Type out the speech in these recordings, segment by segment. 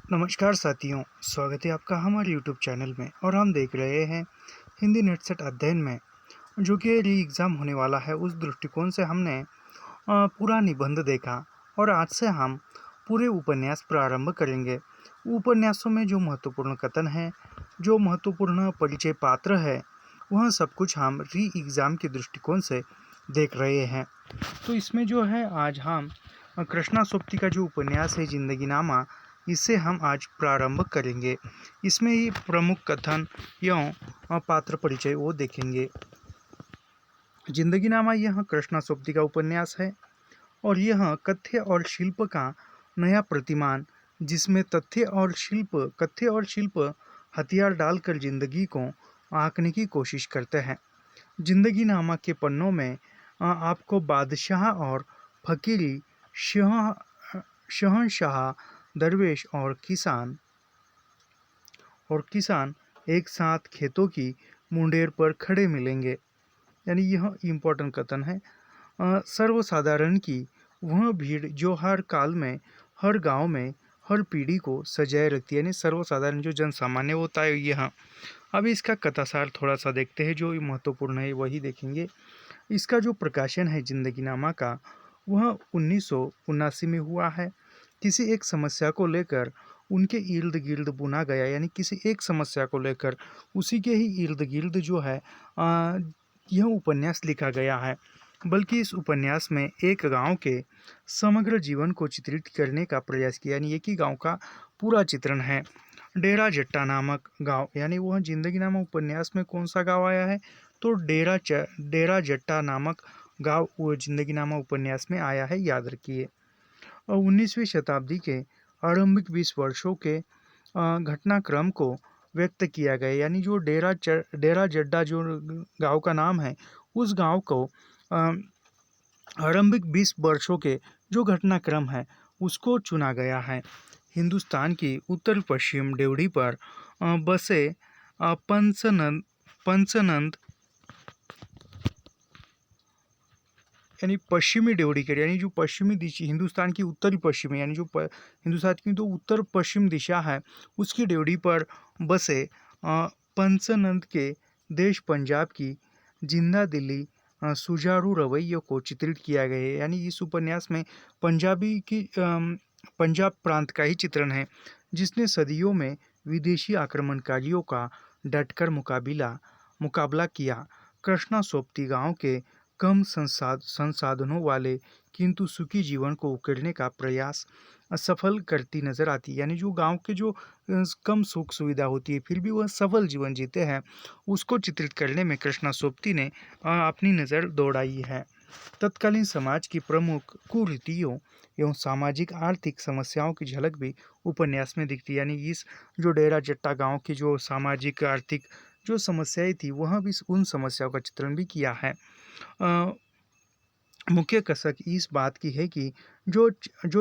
नमस्कार साथियों, स्वागत है आपका हमारे यूट्यूब चैनल में। और हम देख रहे हैं हिंदी नेट सेट अध्ययन में जो कि री एग्ज़ाम होने वाला है। उस दृष्टिकोण से हमने पूरा निबंध देखा और आज से हम पूरे उपन्यास प्रारंभ करेंगे। उपन्यासों में जो महत्वपूर्ण कथन है, जो महत्वपूर्ण परिचय पात्र है, वह सब कुछ हम री एग्ज़ाम के दृष्टिकोण से देख रहे हैं। तो इसमें जो है आज हम कृष्णा सोप्ती का जो उपन्यास है जिंदगीनामा, इससे हम आज प्रारंभ करेंगे। इसमें ही प्रमुख कथन एवं पात्र परिचय वो देखेंगे। जिंदगीनामा यह कृष्णा सोप्ती का उपन्यास है और यह कथ्य और शिल्प का नया प्रतिमान, जिसमें कथ्य और शिल्प हथियार डालकर जिंदगी को आंकने की कोशिश करते हैं। जिंदगीनामा के पन्नों में आपको बादशाह और फकीरी, शहंशाह, दरवेश और किसान एक साथ खेतों की मुंडेर पर खड़े मिलेंगे। यानी यह इम्पोर्टेंट कथन है। सर्वसाधारण की वह भीड़ जो हर काल में, हर गांव में, हर पीढ़ी को सजाए रखती है। यानी सर्वसाधारण जो जन सामान्य होता है यह। अब इसका कथासार थोड़ा सा देखते हैं, जो महत्वपूर्ण है वही देखेंगे। इसका जो प्रकाशन है जिंदगीनामा का, वह 1979 में हुआ है। किसी एक समस्या को लेकर उनके इर्द गिर्द बुना गया, यानी किसी एक समस्या को लेकर उसी के ही इर्द गिर्द जो है यह उपन्यास लिखा गया है। बल्कि इस उपन्यास में एक गांव के समग्र जीवन को चित्रित करने का प्रयास किया, यानी एक ही गांव का पूरा चित्रण है। डेरा जट्टा नामक गांव, यानी वह जिंदगीनामा उपन्यास में कौन सा गांव आया है, तो डेरा जट्टा नामक गांव वो जिंदगीनामा उपन्यास में आया है, याद रखिए। और 19वीं शताब्दी के आरंभिक 20 वर्षों के घटनाक्रम को व्यक्त किया गया, यानी जो डेरा जड्डा जो गांव का नाम है, उस गांव को आरंभिक 20 वर्षों के जो घटनाक्रम है उसको चुना गया है। हिंदुस्तान की उत्तर पश्चिम ड्योढ़ी पर बसे पंचनंद यानी पश्चिमी ड्योढ़ीकर, यानी जो पश्चिमी दिशा हिंदुस्तान की उत्तरी पश्चिमी, यानी जो हिंदुस्तान की जो उत्तर पश्चिम दिशा है उसकी ड्योढ़ी पर बसे पंचनंद के देश पंजाब की जिंदा दिली सुचारू रवैये को चित्रित किया गया है। यानी इस उपन्यास में पंजाब प्रांत का ही चित्रण है, जिसने सदियों में विदेशी आक्रमणकारियों का डटकर मुकाबला किया। कृष्णा सोप्ती गांव के कम संसाधनों वाले किंतु सुखी जीवन को उकेरने का प्रयास सफल करती नजर आती है। यानी जो गांव के जो कम सुख सुविधा होती है फिर भी वह सफल जीवन जीते हैं, उसको चित्रित करने में कृष्णा सोप्ती ने अपनी नज़र दौड़ाई है। तत्कालीन समाज की प्रमुख कुरीतियों एवं सामाजिक आर्थिक समस्याओं की झलक भी उपन्यास में दिखती है। यानी इस जो डेरा जट्टा गांव की जो सामाजिक आर्थिक जो समस्याएं थी, वह भी उन समस्याओं का चित्रण भी किया है। मुख्य कसक इस बात की है कि जो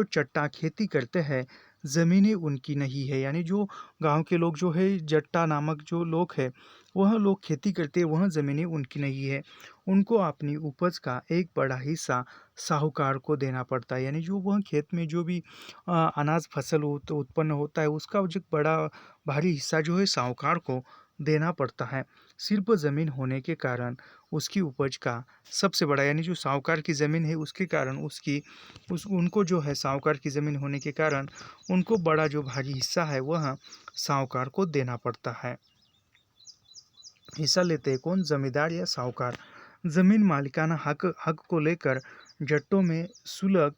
चट्टा खेती करते हैं, ज़मीनें उनकी नहीं है। यानी जो गांव के लोग जो है, जट्टा नामक जो लोग हैं, वह लोग खेती करते हैं, वह ज़मीनें उनकी नहीं है। उनको अपनी उपज का एक बड़ा हिस्सा साहूकार को देना पड़ता है। यानी जो वह खेत में जो भी अनाज फसल उत्पन्न होता है, उसका जो बड़ा भारी हिस्सा जो है साहूकार को देना पड़ता है। सिर्फ ज़मीन होने के कारण उसकी उपज का सबसे बड़ा, यानी जो साहूकार की ज़मीन है उसके कारण उनको जो है साहूकार की ज़मीन होने के कारण उनको बड़ा जो भारी हिस्सा है वह साहूकार को देना पड़ता है। हिस्सा लेते हैं कौन, जमींदार या साहूकार। ज़मीन मालिकाना हक को लेकर जट्टों में सुलग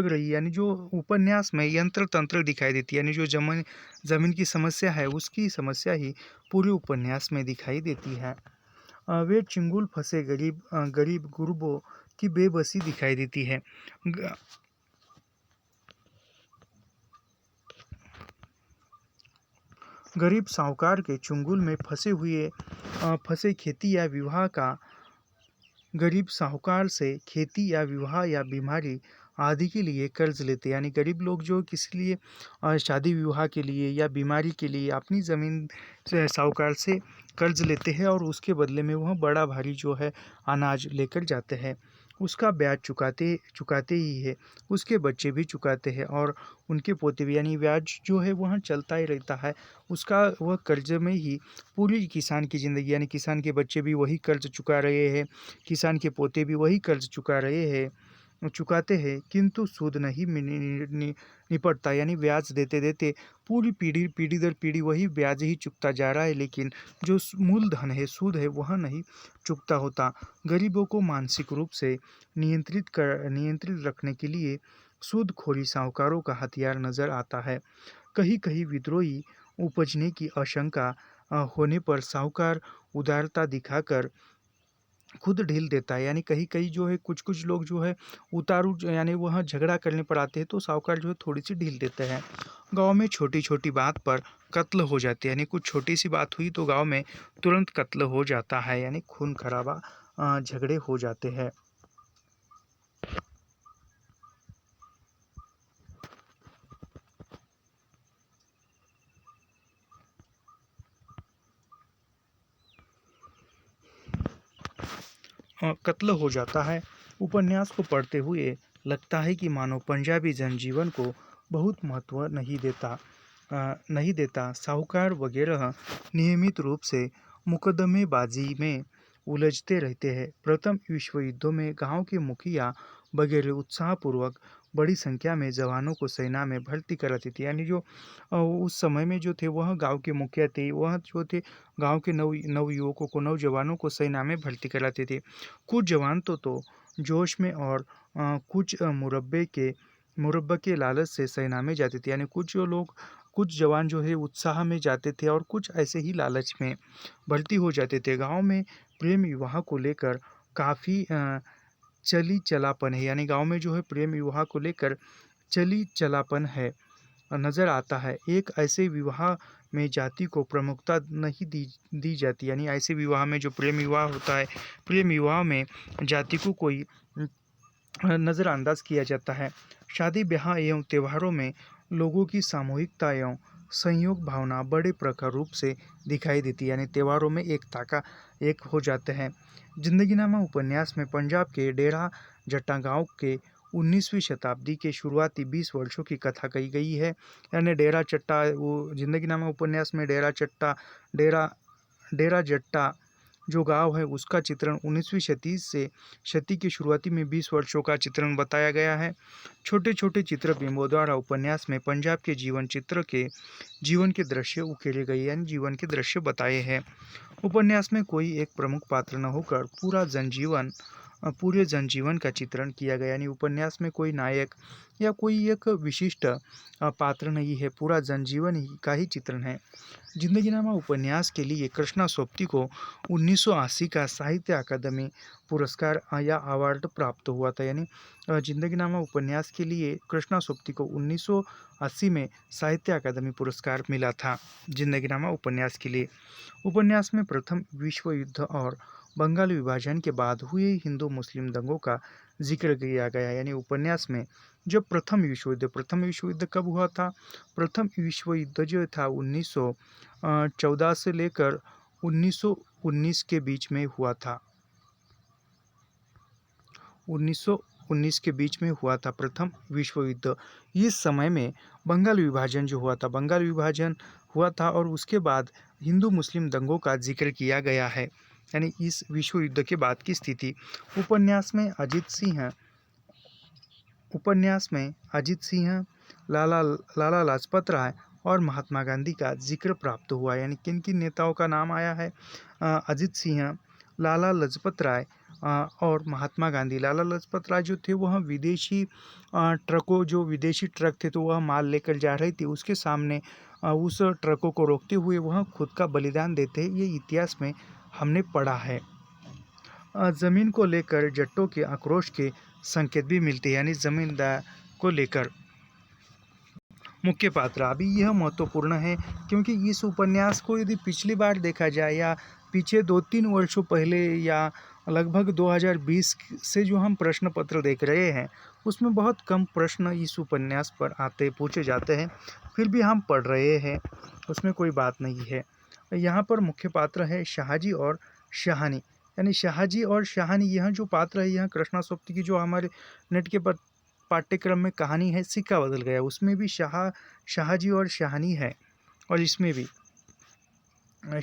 रही, यानी जो उपन्यास में यंत्र तंत्र दिखाई देती है। यानी जो जमीन की समस्या है उसकी समस्या ही पूरे उपन्यास में दिखाई देती है। वे चिंगुल फंसे गरीब गुरबों की बेबसी दिखाई देती है। गरीब साहूकार के चुंगल में फंसे खेती या विवाह का गरीब साहूकार से खेती या विवाह या बीमारी आदि के लिए कर्ज लेते, यानी गरीब लोग जो किसी लिए शादी विवाह के लिए या बीमारी के लिए अपनी ज़मीन से साहूकार से कर्ज लेते हैं और उसके बदले में वह बड़ा भारी जो है अनाज लेकर जाते हैं। उसका ब्याज चुकाते चुकाते ही है, उसके बच्चे भी चुकाते हैं और उनके पोते भी, यानी ब्याज जो है वहाँ चलता ही रहता है। उसका वह कर्ज में ही पूरी किसान की ज़िंदगी, यानी किसान के बच्चे भी वही कर्ज चुका रहे हैं, किसान के पोते भी वही कर्ज चुका रहे हैं, चुकाते हैं, किंतु सूद नहीं निपटता, यानी ब्याज देते देते पूरी पीढ़ी पीढ़ी दर पीढ़ी वही ब्याज ही चुकता जा रहा है, लेकिन जो मूलधन है, सूद है, वह नहीं चुकता होता। गरीबों को मानसिक रूप से नियंत्रित रखने के लिए सूदखोरी साहूकारों का हथियार नजर आता है। कहीं कहीं विद्रोही उपजने की आशंका होने पर साहूकार उदारता दिखाकर खुद ढील देता है, यानी कहीं कहीं जो है कुछ कुछ लोग जो है यानी वहाँ झगड़ा करने पर आते हैं तो साहूकार जो है थोड़ी सी ढील देते हैं। गांव में छोटी छोटी बात पर कत्ल हो जाते हैं, यानी कुछ छोटी सी बात हुई तो गांव में तुरंत कत्ल हो जाता है, यानी खून खराबा झगड़े हो जाते हैं। कत्ल हो जाता है। उपन्यास को पढ़ते हुए लगता है कि मानो पंजाबी जनजीवन को बहुत महत्व नहीं देता। साहूकार वगैरह नियमित रूप से मुकदमेबाजी में उलझते रहते हैं। प्रथम विश्व युद्ध में गांव के मुखिया वगैरह उत्साहपूर्वक बड़ी संख्या में जवानों को सेना में भर्ती कराते थे, यानी जो उस समय में जो थे वह गांव के मुखिया थे, वह जो थे गांव के नवयुवकों को, नौजवानों को सेना में भर्ती कराते थे। कुछ जवान तो जोश में और कुछ मुरब्बे के लालच से सेना में जाते थे, यानी कुछ जवान जो है उत्साह में जाते थे और कुछ ऐसे ही लालच में भर्ती हो जाते थे। गांव में प्रेम विवाह को लेकर काफ़ी चली चलापन है, यानी गांव में जो है प्रेम विवाह को लेकर चली चलापन है, नज़र आता है। एक ऐसे विवाह में जाति को प्रमुखता नहीं दी जाती, यानी ऐसे विवाह में जो प्रेम विवाह होता है, प्रेम विवाह में जाति को कोई नज़रअंदाज किया जाता है। शादी ब्याह एवं त्योहारों में लोगों की सामूहिकता एवं संयोग भावना बड़े प्रखर रूप से दिखाई देती है, यानी त्योहारों में एक हो जाते हैं। जिंदगीनामा उपन्यास में पंजाब के डेरा जट्टा गांव के 19वीं शताब्दी के शुरुआती 20 वर्षों की कथा कही गई है, यानी डेरा चट्टा, वो जिंदगीनामा उपन्यास में डेरा डेरा जट्टा जो गांव है उसका चित्रण 19वीं शती के शुरुआती में 20 वर्षों का चित्रण बताया गया है। छोटे छोटे चित्रबिंबों द्वारा उपन्यास में पंजाब के जीवन के दृश्य उकेरे गए, यानी जीवन के दृश्य बताए हैं। उपन्यास में कोई एक प्रमुख पात्र न होकर पूरे जनजीवन का चित्रण किया गया, यानी उपन्यास में कोई नायक या कोई एक विशिष्ट पात्र नहीं है, पूरा जनजीवन का ही चित्रण है। जिंदगीनामा उपन्यास के लिए कृष्णा सोप्ती को 1980 का साहित्य अकादमी पुरस्कार या अवार्ड प्राप्त हुआ था, यानी जिंदगीनामा उपन्यास के लिए कृष्णा सोप्ती को 1980 में साहित्य अकादमी पुरस्कार मिला था। जिंदगीनामा उपन्यास के लिए उपन्यास में प्रथम विश्व युद्ध और बंगाल विभाजन के बाद हुए हिंदू मुस्लिम दंगों का जिक्र किया गया, यानी उपन्यास में जब प्रथम विश्व युद्ध कब हुआ था? प्रथम विश्व युद्ध जो था 1914 से लेकर 1919 के बीच में हुआ था। 1919 के बीच में हुआ था प्रथम विश्व युद्ध। इस समय में बंगाल विभाजन हुआ था और उसके बाद हिंदू मुस्लिम दंगों का जिक्र किया गया है, यानी इस विश्व युद्ध के बाद की स्थिति। उपन्यास में अजित सिंह, लाला लाजपत राय और महात्मा गांधी का जिक्र प्राप्त हुआ, यानी किन किन नेताओं का नाम आया है? अजित सिंह, लाला लाजपत राय और महात्मा गांधी। लाला लाजपत राय जो थे वह विदेशी ट्रक थे तो वह माल लेकर जा रही थी, उसके सामने उस ट्रकों को रोकते हुए वह खुद का बलिदान देते, ये इतिहास में हमने पढ़ा है। ज़मीन को लेकर जट्टों के आक्रोश के संकेत भी मिलते हैं, यानी ज़मींदार को लेकर। मुख्य पात्र अभी यह महत्वपूर्ण है क्योंकि इस उपन्यास को यदि पिछली बार देखा जाए या पीछे 2-3 वर्षों पहले या लगभग 2020 से जो हम प्रश्न पत्र देख रहे हैं उसमें बहुत कम प्रश्न इस उपन्यास पर पूछे जाते हैं, फिर भी हम पढ़ रहे हैं, उसमें कोई बात नहीं है। यहाँ पर मुख्य पात्र है शाहजी और शाहानी, यानी शाहजी और शाहानी, यह जो पात्र है, यह कृष्णा सोबती की जो हमारे नेट के पाठ्यक्रम में कहानी है सिक्का बदल गया, उसमें भी शाहजी और शाहानी है। और इसमें भी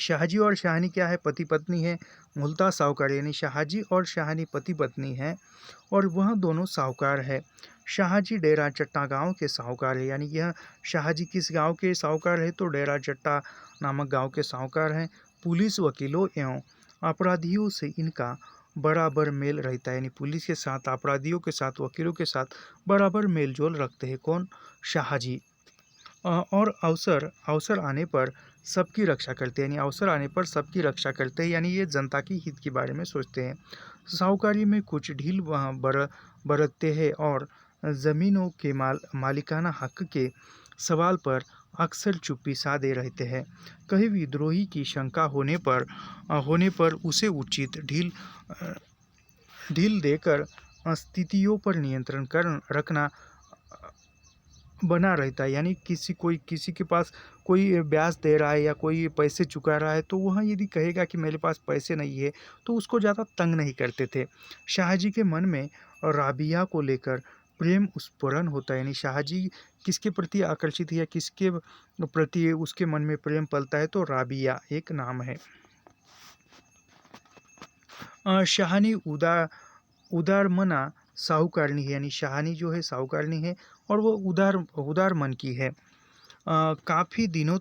शाहजी और शाहानी क्या है, पति पत्नी है, मूलतः साहूकार, यानी शाहजी और शाहानी पति पत्नी है और वह दोनों साहूकार है। शाहजी डेरा चट्टा गांव के साहूकार है, यानी यह शाहजी किस गांव के साहूकार है, तो डेरा चट्टा नामक गांव के साहूकार हैं। पुलिस, वकीलों एवं अपराधियों से इनका बराबर मेल रहता है, यानी पुलिस के साथ, अपराधियों के साथ, वकीलों के साथ बराबर मेल जोल रखते हैं कौन, शाहजी। और अवसर अवसर आने पर सबकी रक्षा करते हैं, यानी अवसर आने पर सबकी रक्षा करते हैं, यानी ये जनता की हित के बारे में सोचते हैं। साहूकारी में कुछ ढील वहाँ बरतते हैं और ज़मीनों के मालिकाना हक के सवाल पर अक्सर चुप्पी साधे रहते हैं। कहीं विद्रोही की शंका होने पर उसे उचित ढील देकर स्थितियों पर नियंत्रण कर रखना बना रहता है, यानी किसी के पास कोई ब्याज दे रहा है या कोई पैसे चुका रहा है, तो वह यदि कहेगा कि मेरे पास पैसे नहीं है, तो उसको ज़्यादा तंग नहीं करते थे। शाहजी के मन में राबिया को लेकर प्रेम स्फुरन होता है, यानी शाहजी किसके प्रति आकर्षित है या किसके प्रति उसके मन में प्रेम पलता है, तो राबिया एक नाम है। शाहानी उदारमना साहूकारनी है, यानी शाहानी जो है साहूकारनी है और वो उदार मन की है। काफ़ी दिनों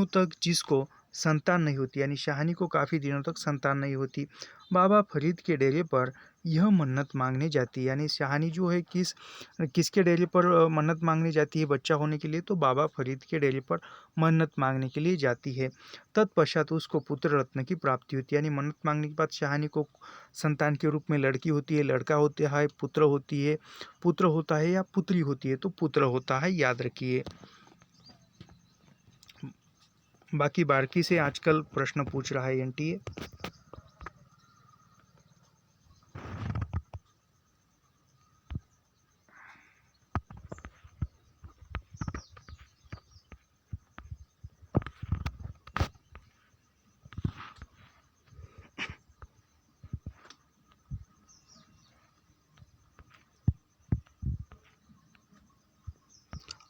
तक जिसको संतान नहीं होती, यानी शाहानी को काफ़ी दिनों तक संतान नहीं होती, बाबा फरीद के डेरे पर यह मन्नत मांगने जाती है, यानी शाहानी जो है किसके डेरे पर मन्नत मांगने जाती है बच्चा होने के लिए, तो बाबा फरीद के डेरे पर मन्नत मांगने के लिए जाती है। तत्पश्चात उसको पुत्र रत्न की प्राप्ति होती है, यानी मन्नत मांगने के बाद शाहानी को संतान के रूप में लड़की होती है, लड़का होता है, पुत्र होता है या पुत्री होती है, तो पुत्र होता है, याद रखिए। बाकी बारीकी से आजकल प्रश्न पूछ रहा है एनटीए।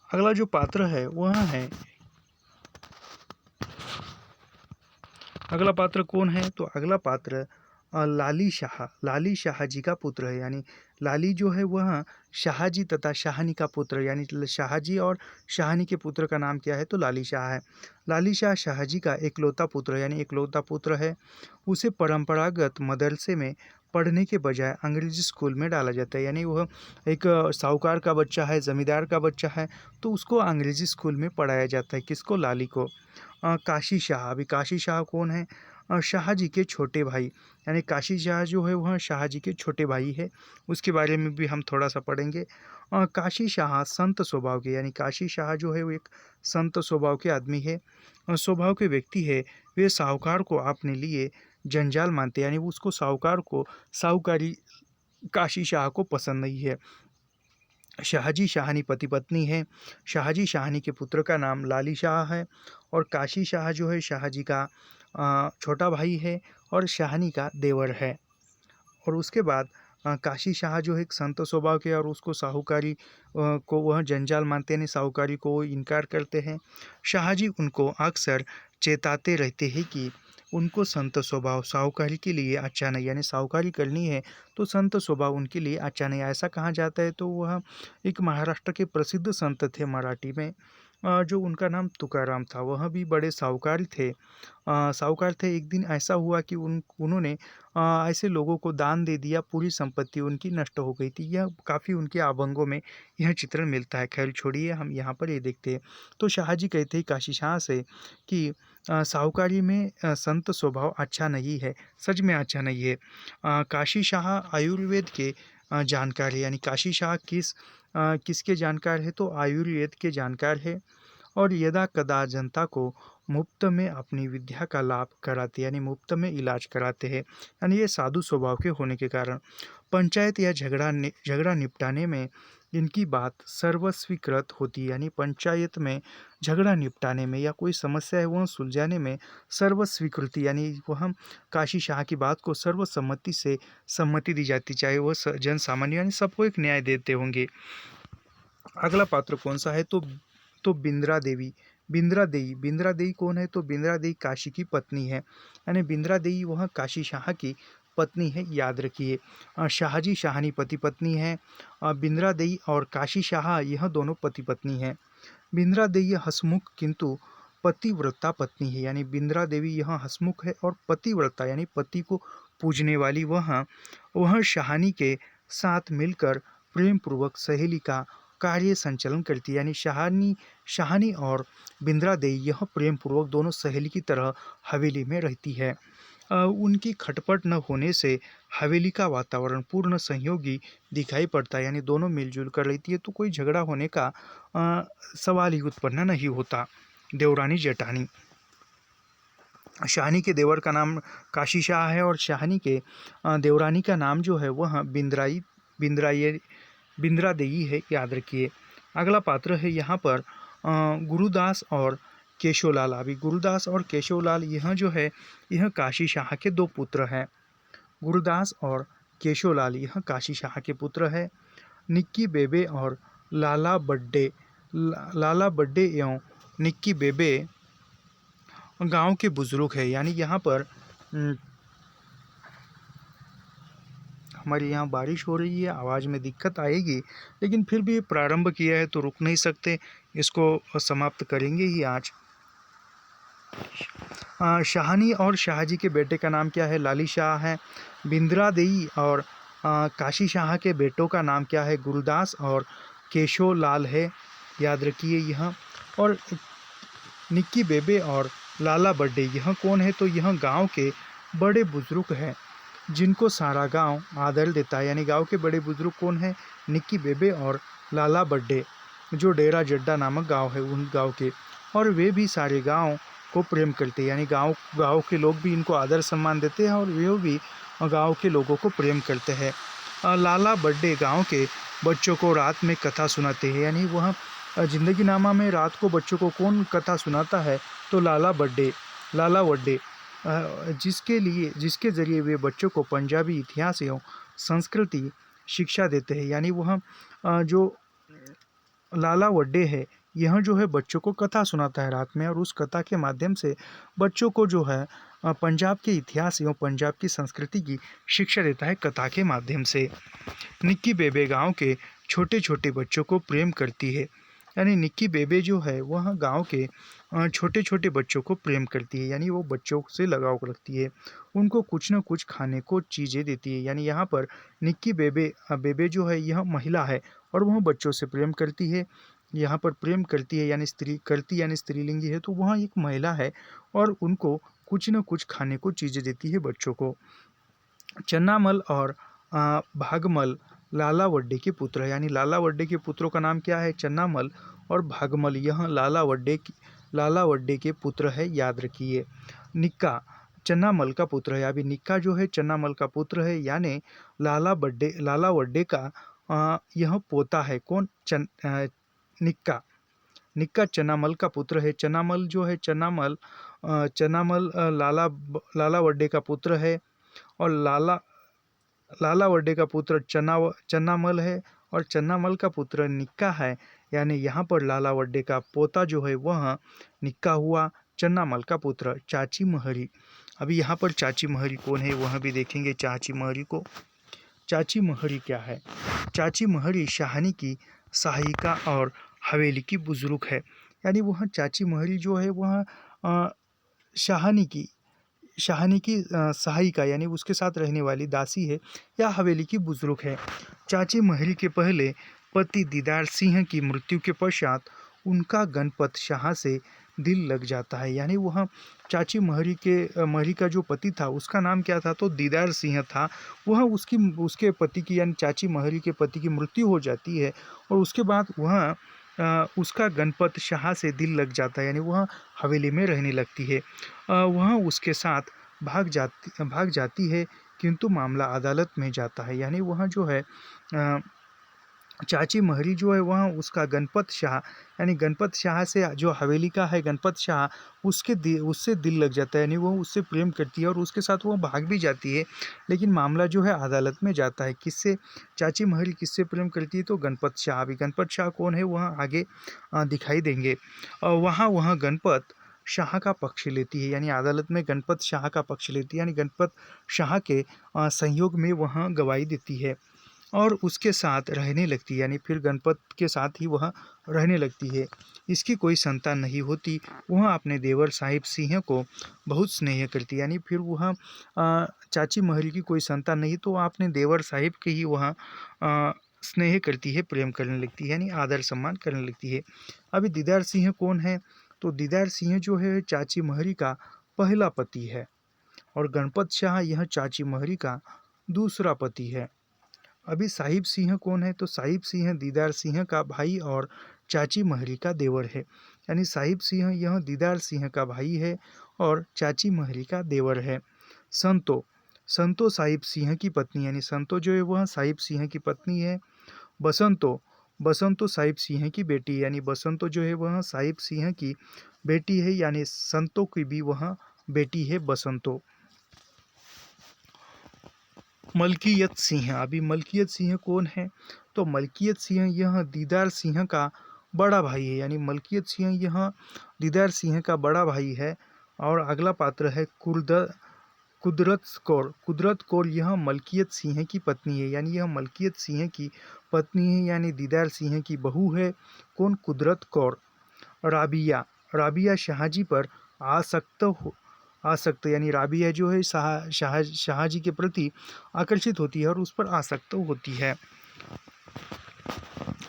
अगला जो पात्र है वह है, अगला पात्र कौन है, तो अगला पात्र लाली शाह जी का पुत्र है, यानी लाली जो है वह शाहजी तथा शाहानी का पुत्र है, यानी शाहजी और शाहानी के पुत्र का नाम क्या है, तो लाली शाह है। लाली शाह शाहजी का एकलौता पुत्र है, यानी एकलौता पुत्र है। उसे परंपरागत मदरसे में पढ़ने के बजाय अंग्रेजी स्कूल में डाला जाता है, यानी वह एक साहूकार का बच्चा है, ज़मींदार का बच्चा है, तो उसको अंग्रेजी स्कूल में पढ़ाया जाता है, किसको, लाली को। काशी शाह, अभी काशी शाह कौन है, शाहजी के छोटे भाई, यानी काशी शाह जो है वह शाहजी के छोटे भाई है, उसके बारे में भी हम थोड़ा सा पढ़ेंगे। काशी शाह संत स्वभाव के, यानी काशी शाह जो है वो एक संत स्वभाव के आदमी है, स्वभाव के व्यक्ति है। वे साहूकार को अपने लिए जंजाल मानते हैं, यानी उसको साहूकारी काशी शाह को पसंद नहीं है। शाहजी शाहानी पति पत्नी है। शाहजी शाहानी के पुत्र का नाम लाली शाह है और काशी शाह जो है शाहजी का छोटा भाई है और शाहानी का देवर है। और उसके बाद काशी शाह जो है एक संत स्वभाव के और उसको साहूकारी को वह जंजाल मानते हैं, साहूकारी को वो इनकार करते हैं। शाहजी उनको अक्सर चेताते रहते हैं कि उनको संत स्वभाव साहूकारी के लिए अच्छा नहीं, यानी साहूकारी करनी है तो संत स्वभाव उनके लिए अच्छा नहीं, ऐसा कहा जाता है। तो वह एक महाराष्ट्र के प्रसिद्ध संत थे मराठी में, जो उनका नाम तुकाराम था, वह भी बड़े साहूकार थे। एक दिन ऐसा हुआ कि उन्होंने ऐसे लोगों को दान दे दिया, पूरी संपत्ति उनकी नष्ट हो गई थी। यह काफ़ी उनके अभंगों में यह चित्रण मिलता है। खैर छोड़िए, हम यहाँ पर ये देखते हैं। तो शाहजी कहते हैं काशी शाह से कि साहूकारी में संत स्वभाव अच्छा नहीं है, सच में अच्छा नहीं है। काशी शाह आयुर्वेद के जानकार है, यानी काशी शाह किसके जानकार है, तो आयुर्वेद के जानकार है और यदा कदा जनता को मुफ्त में अपनी विद्या का लाभ कराते, यानी मुफ्त में इलाज कराते हैं, यानी ये साधु स्वभाव के होने के कारण। पंचायत या झगड़ा निपटाने में इनकी बात सर्वस्वीकृत होती है, यानी पंचायत में झगड़ा निपटाने में या कोई समस्या है वह सुलझाने में सर्वस्वीकृति यानी वह काशी शाह की बात को सर्वसम्मति से सम्मति दी जाती, चाहे वह जन सामान्य यानी सबको एक न्याय देते होंगे। अगला पात्र कौन सा है तो बिंद्रा देवी। बिंद्रा देवी कौन है तो बिंद्रा देवी काशी की पत्नी है, यानी बिंद्रा देवी वह काशी शाह की पत्नी है, याद रखिए। शाहजी शाहनी पति पत्नी है। बिंद्रा देवी और काशी शाह यह दोनों पति पत्नी हैं। बिंद्रा देवी हसमुख किंतु पतिव्रता पत्नी है, यानी बिंद्रा देवी यह हसमुख है और पतिव्रता यानी पति को पूजने वाली वह शाहनी के साथ मिलकर प्रेम पूर्वक सहेली का कार्य संचालन करती है, यानी शाहनी और बिंद्रा देवी यह प्रेम पूर्वक दोनों सहेली की तरह हवेली में रहती है। उनकी खटपट न होने से हवेली का वातावरण पूर्ण सहयोगी दिखाई पड़ता है, यानी दोनों मिलजुल कर रहती है तो कोई झगड़ा होने का सवाल ही उत्पन्न नहीं होता। देवरानी जेठानी। शाहनी के देवर का नाम काशी शाह है और शाहनी के देवरानी का नाम जो है वह बिंद्रा देवी है, याद रखिए। अगला पात्र है यहाँ पर गुरुदास और केशवलाल। अभी गुरुदास और केशवलाल यह जो है यह काशी शाह के दो पुत्र हैं। गुरुदास और केशवलाल यह काशी शाह के पुत्र है। निक्की बेबे और लाला बड्डे एवं निक्की बेबे गांव के बुजुर्ग है, यानी यहाँ पर हमारे यहाँ बारिश हो रही है, आवाज़ में दिक्कत आएगी, लेकिन फिर भी प्रारंभ किया है तो रुक नहीं सकते, इसको समाप्त करेंगे ही आज। शाहनी और शाहजी के बेटे का नाम क्या है, लाली शाह है। बिंद्रा देवी और काशी शाह के बेटों का नाम क्या है, गुरुदास और केशव लाल है, याद रखिए यह। और निक्की बेबे और लाला बड्डे यह कौन है तो यह गांव के बड़े बुजुर्ग हैं जिनको सारा गांव आदर देता है, यानी गांव के बड़े बुजुर्ग कौन है, निक्की बेबे और लाला बड्डे, जो डेरा जड्डा नामक गांव है उन गांव के, और वे भी सारे गांव को प्रेम करते हैं, यानी गांव के लोग भी इनको आदर सम्मान देते हैं और वे भी गांव के लोगों को प्रेम करते हैं। लाला बड्डे गांव के बच्चों को रात में कथा सुनाते हैं, यानी वह जिंदगी नामा में रात को बच्चों को कौन कथा सुनाता है तो लाला वड्डे, जिसके ज़रिए वे बच्चों को पंजाबी इतिहास एवं संस्कृति शिक्षा देते हैं, यानी वह जो लाला वड्डे है यह जो है बच्चों को कथा सुनाता है रात में, और उस कथा के माध्यम से बच्चों को जो है पंजाब के इतिहास एवं पंजाब की संस्कृति की शिक्षा देता है कथा के माध्यम से। निक्की बेबे गांव के छोटे छोटे बच्चों को प्रेम करती है, यानी निक्की बेबे जो है वह गांव के छोटे छोटे बच्चों को प्रेम करती है, यानी वो बच्चों से लगाव रखती है, उनको कुछ न कुछ खाने को चीज़ें देती है, यानी यहाँ पर निक्की बेबे जो है यह महिला है और वह बच्चों से प्रेम करती है। यहाँ पर प्रेम करती है यानी स्त्रीलिंगी है, तो वह एक महिला है और उनको कुछ न कुछ खाने को चीज़ें देती है बच्चों को। चन्नामल और भागमल लाला वड्डे के पुत्र है, यानी लाला वड्डे के पुत्रों का नाम क्या है, चन्नामल और भागमल, यह लाला वड्डे के पुत्र है, याद रखिए। निक्का चन्नामल का पुत्र है, अभी निक्का जो है चन्नामल का पुत्र है, यानी लाला वड्डे का यह पोता है, कौन निक्का चन्नामल का पुत्र है। चन्नामल जो है चन्नामल लाला वड्डे का पुत्र है और लाला वड्डे का पुत्र चन्नामल है और चन्नामल का पुत्र निक्का है, यानी यहाँ पर लाला वड्डे का पोता जो है वह निक्का हुआ, चन्नामल का पुत्र। चाची महरी, अभी यहाँ पर चाची महरी कौन है वह भी देखेंगे चाची महरी को। चाची महरी क्या है, चाची महरी शाहनी की सहायिका और हवेली की बुजुर्ग है, यानी वह चाची महरी जो है वह शाहनी की सहायिका यानी उसके साथ रहने वाली दासी है या हवेली की बुजुर्ग है। चाची महरी के पहले पति दीदार सिंह की मृत्यु के पश्चात उनका गणपत शाह से दिल लग जाता है, यानी वह चाची महरी का जो पति था उसका नाम क्या था तो दीदार सिंह था। वह उसके पति की यानी चाची महरी के पति की मृत्यु हो जाती है और उसके बाद वह उसका गणपत शाह से दिल लग जाता है, यानी वह हवेली में रहने लगती है। वह उसके साथ भाग जाती है, किंतु मामला अदालत में जाता है, यानी वह जो है चाची महरी जो है वह उसका गणपत शाह, यानी गणपत शाह से जो हवेली का है गणपत शाह, उससे दिल लग जाता है, यानी वो उससे प्रेम करती है और उसके साथ वो भाग भी जाती है। लेकिन मामला जो है अदालत में जाता है। किससे चाची महरी किससे प्रेम करती है? तो गणपत शाह। अभी गणपत शाह कौन है वह आगे दिखाई देंगे। वहाँ गणपत शाह का पक्ष लेती है, यानी अदालत में गणपत शाह का पक्ष लेती है, यानी गणपत शाह के सहयोग में वह गवाही देती है और उसके साथ रहने लगती है, यानी फिर गणपत के साथ ही वह रहने लगती है। इसकी कोई संतान नहीं होती। वह अपने देवर साहिब सिंह को बहुत स्नेह करती है, यानी फिर वह चाची महरी की कोई संतान नहीं, तो वह अपने देवर साहिब के ही वह स्नेह करती है, प्रेम करने लगती है, यानी आदर सम्मान करने लगती है। अभी दीदार सिंह कौन है? तो दीदार सिंह जो है चाची महरी का पहला पति है और गणपत शाह यह चाची महरी का दूसरा पति है। अभी साहिब सिंह कौन है? तो साहिब सिंह दीदार सिंह का भाई और चाची महरी का देवर है, यानी साहिब सिंह यह दीदार सिंह का भाई है और चाची महरी का देवर है। संतो संतो साहिब सिंह की पत्नी, यानी संतो जो है वह साहिब सिंह की पत्नी है। बसंतो बसंतो साहिब सिंह की बेटी, यानी बसंतो जो है वह साहिब सिंह की बेटी है, यानी संतो की भी वह बेटी है बसंतो। मलकियत सिंह। अभी मलकियत सिंह कौन है? तो मलकियत सिंह यह दीदार सिंह का बड़ा भाई है, यानी मलकियत सिंह यह दीदार सिंह का बड़ा भाई है। और अगला पात्र है कुदरत कौर। कुदरत कौर यह मलकियत सिंह की पत्नी है, यानी यह मलकियत सिंह की पत्नी है, यानी दीदार सिंह की बहू है। कौन? कुदरत कौर। राबिया राबिया शाहजी पर आसक्त, यानी राबिया जो है शाहजी के प्रति आकर्षित होती है और उस पर आसक्त होती है।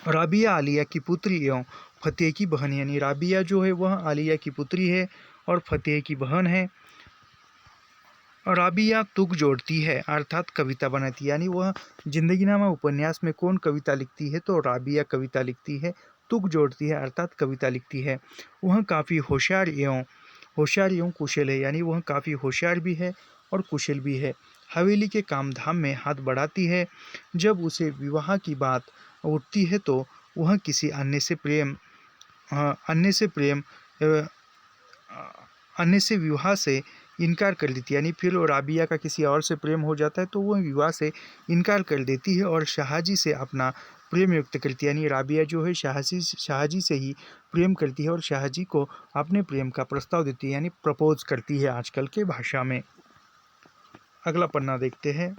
राबिया आलिया की पुत्री एवं फतेह की बहन, यानी राबिया जो है वह आलिया की पुत्री है और फतेह की बहन है। राबिया तुक जोड़ती है अर्थात कविता बनाती है, यानी वह जिंदगीनामा उपन्यास में कौन कविता लिखती है? तो राबिया कविता लिखती है। तुक जोड़ती है अर्थात कविता लिखती है। वह काफ़ी होशियार एवं कुशल है, यानी वह काफ़ी होशियार भी है और कुशल भी है। हवेली के काम धाम में हाथ बढ़ाती है। जब उसे विवाह की बात उठती है तो वह किसी अ, अन्य से विवाह से इनकार कर देती है, यानी फिर राबिया का किसी और से प्रेम हो जाता है तो वह विवाह से इनकार कर देती है और शाहजी से अपना प्रेम व्यक्त करती है, यानी राबिया जो है शाहजी से ही प्रेम करती है और शाहजी को अपने प्रेम का प्रस्ताव देती है, यानी प्रपोज करती है आजकल के भाषा में। अगला पन्ना देखते हैं।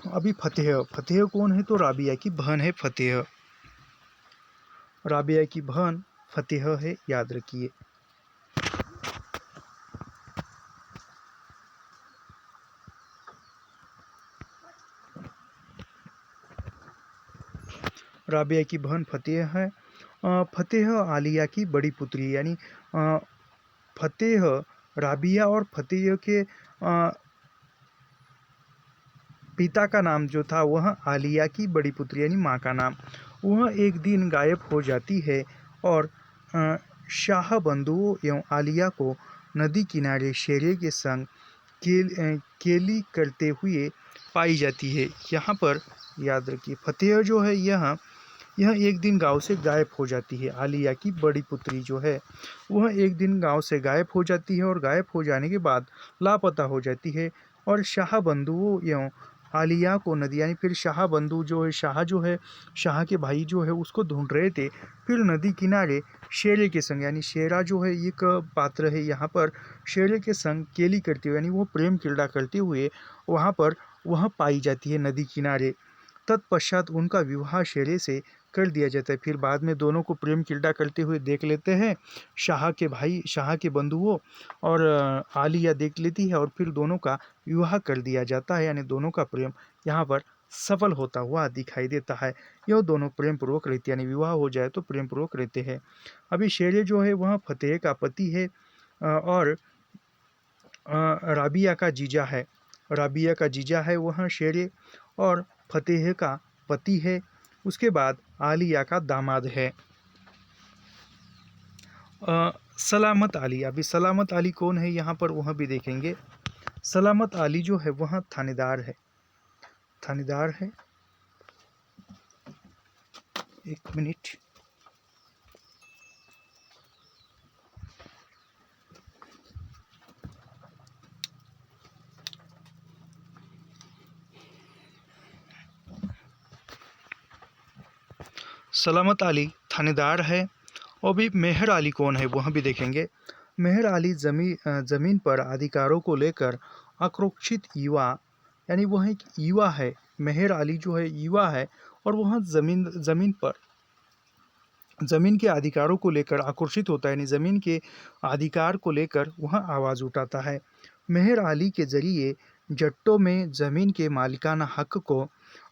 अभी फतेह कौन है? तो राबिया की बहन है फतेह। राबिया की बहन फतेह है, याद रखिए। राबिया की बहन फतेह है। फतेह आलिया की बड़ी पुत्री, यानी फतेह राबिया और फतेह के पिता का नाम जो था वह आलिया की बड़ी पुत्री, यानी माँ का नाम। वह एक दिन गायब हो जाती है और शाह बंधुओं एवं आलिया को नदी किनारे शेरे के संग केली करते हुए पाई जाती है। यहाँ पर याद रखिए फतेह जो है यह एक दिन गांव से गायब हो जाती है। आलिया की बड़ी पुत्री जो है वह एक दिन गांव से गायब हो जाती है और गायब हो जाने के बाद लापता हो जाती है और शाह बंधुओं एवं आलिया को नदी, यानी फिर शाह बंधु जो है शाह के भाई जो है उसको ढूंढ रहे थे। फिर नदी किनारे शेरे के संग, यानी शेरा जो है एक पात्र है यहाँ पर, शेरे के संग केली करते हुए, यानी वो प्रेम क्रीड़ा करते हुए वहाँ पर वह पाई जाती है नदी किनारे। तत्पश्चात उनका विवाह शेरे से कर दिया जाता है। फिर बाद में दोनों को प्रेम क्रीड़ा करते हुए देख लेते हैं शाह के बंधुओं और आलिया देख लेती है और फिर दोनों का विवाह कर दिया जाता है, यानी दोनों का प्रेम यहाँ पर सफल होता हुआ दिखाई देता है। यह दोनों प्रेम पूर्वक रहते हैं, यानी विवाह हो जाए तो प्रेम पूर्वक रहते हैं। अभी शेरे जो है वह फतेह का पति है और राबिया का जीजा है वह शेरे और फतेह का पति है। उसके बाद आलिया का दामाद है। सलामत अली, अभी सलामत अली कौन है यहाँ पर वह भी देखेंगे। सलामत अली जो है वह थानेदार है, थानेदार है। एक मिनट। सलामत अली थानेदार है। और भी मेहर अली कौन है वह भी देखेंगे। मेहर अली ज़मीन पर अधिकारों को लेकर आक्रोशित युवा, यानी वह एक युवा है। मेहर अली जो है युवा है और वह ज़मीन के अधिकारों को लेकर आक्रोशित होता है, यानी ज़मीन के अधिकार को लेकर वह आवाज़ उठाता है। मेहर अली के ज़रिए जट्टों में ज़मीन के मालिकाना हक को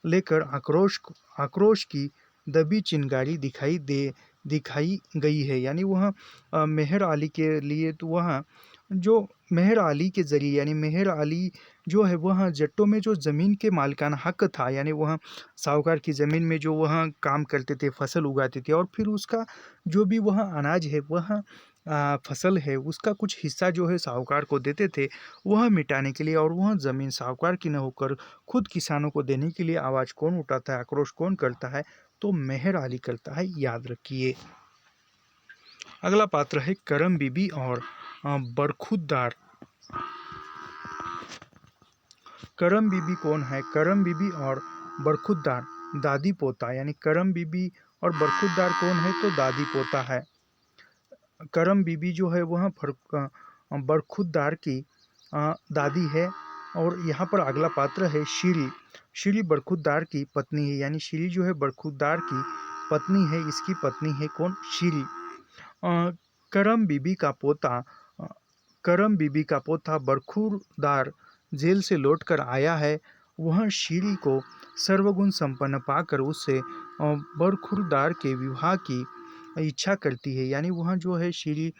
लेकर आक्रोश की दबी चिंगारी दिखाई गई है। यानी वह मेहर अली के लिए तो वह जो मेहर अली के ज़रिए, यानी मेहर अली जो है वह जट्टों में जो ज़मीन के मालिकाना हक था, यानी वह साहूकार की ज़मीन में जो वह काम करते थे, फसल उगाते थे और फिर उसका जो भी वह अनाज है, वह फसल है, उसका कुछ हिस्सा जो है साहूकार को देते थे, वह मिटाने के लिए और वह ज़मीन साहूकार की न होकर खुद किसानों को देने के लिए आवाज़ कौन उठाता है, आक्रोश कौन करता है? तो मेहर अली करता है, याद रखिए। अगला पात्र है करम बीबी और बरखुरदार। करम बीबी कौन है? करम बीबी और बरखुरदार दादी पोता, यानी करम बीबी और बरखुरदार कौन है? तो दादी पोता है। करम बीबी जो है वह बरखुरदार की दादी है। और यहाँ पर अगला पात्र है श्री। श्री बरखुरदार की पत्नी है, यानी श्री जो है बरखुरदार की पत्नी है। इसकी पत्नी है कौन? श्री। करम बीबी का पोता करम बीबी का पोता बरखुरदार जेल से लौटकर आया है। वह श्री को सर्वगुण संपन्न पाकर उससे बरखुरदार के विवाह की इच्छा करती है। यानी वह जो है श्री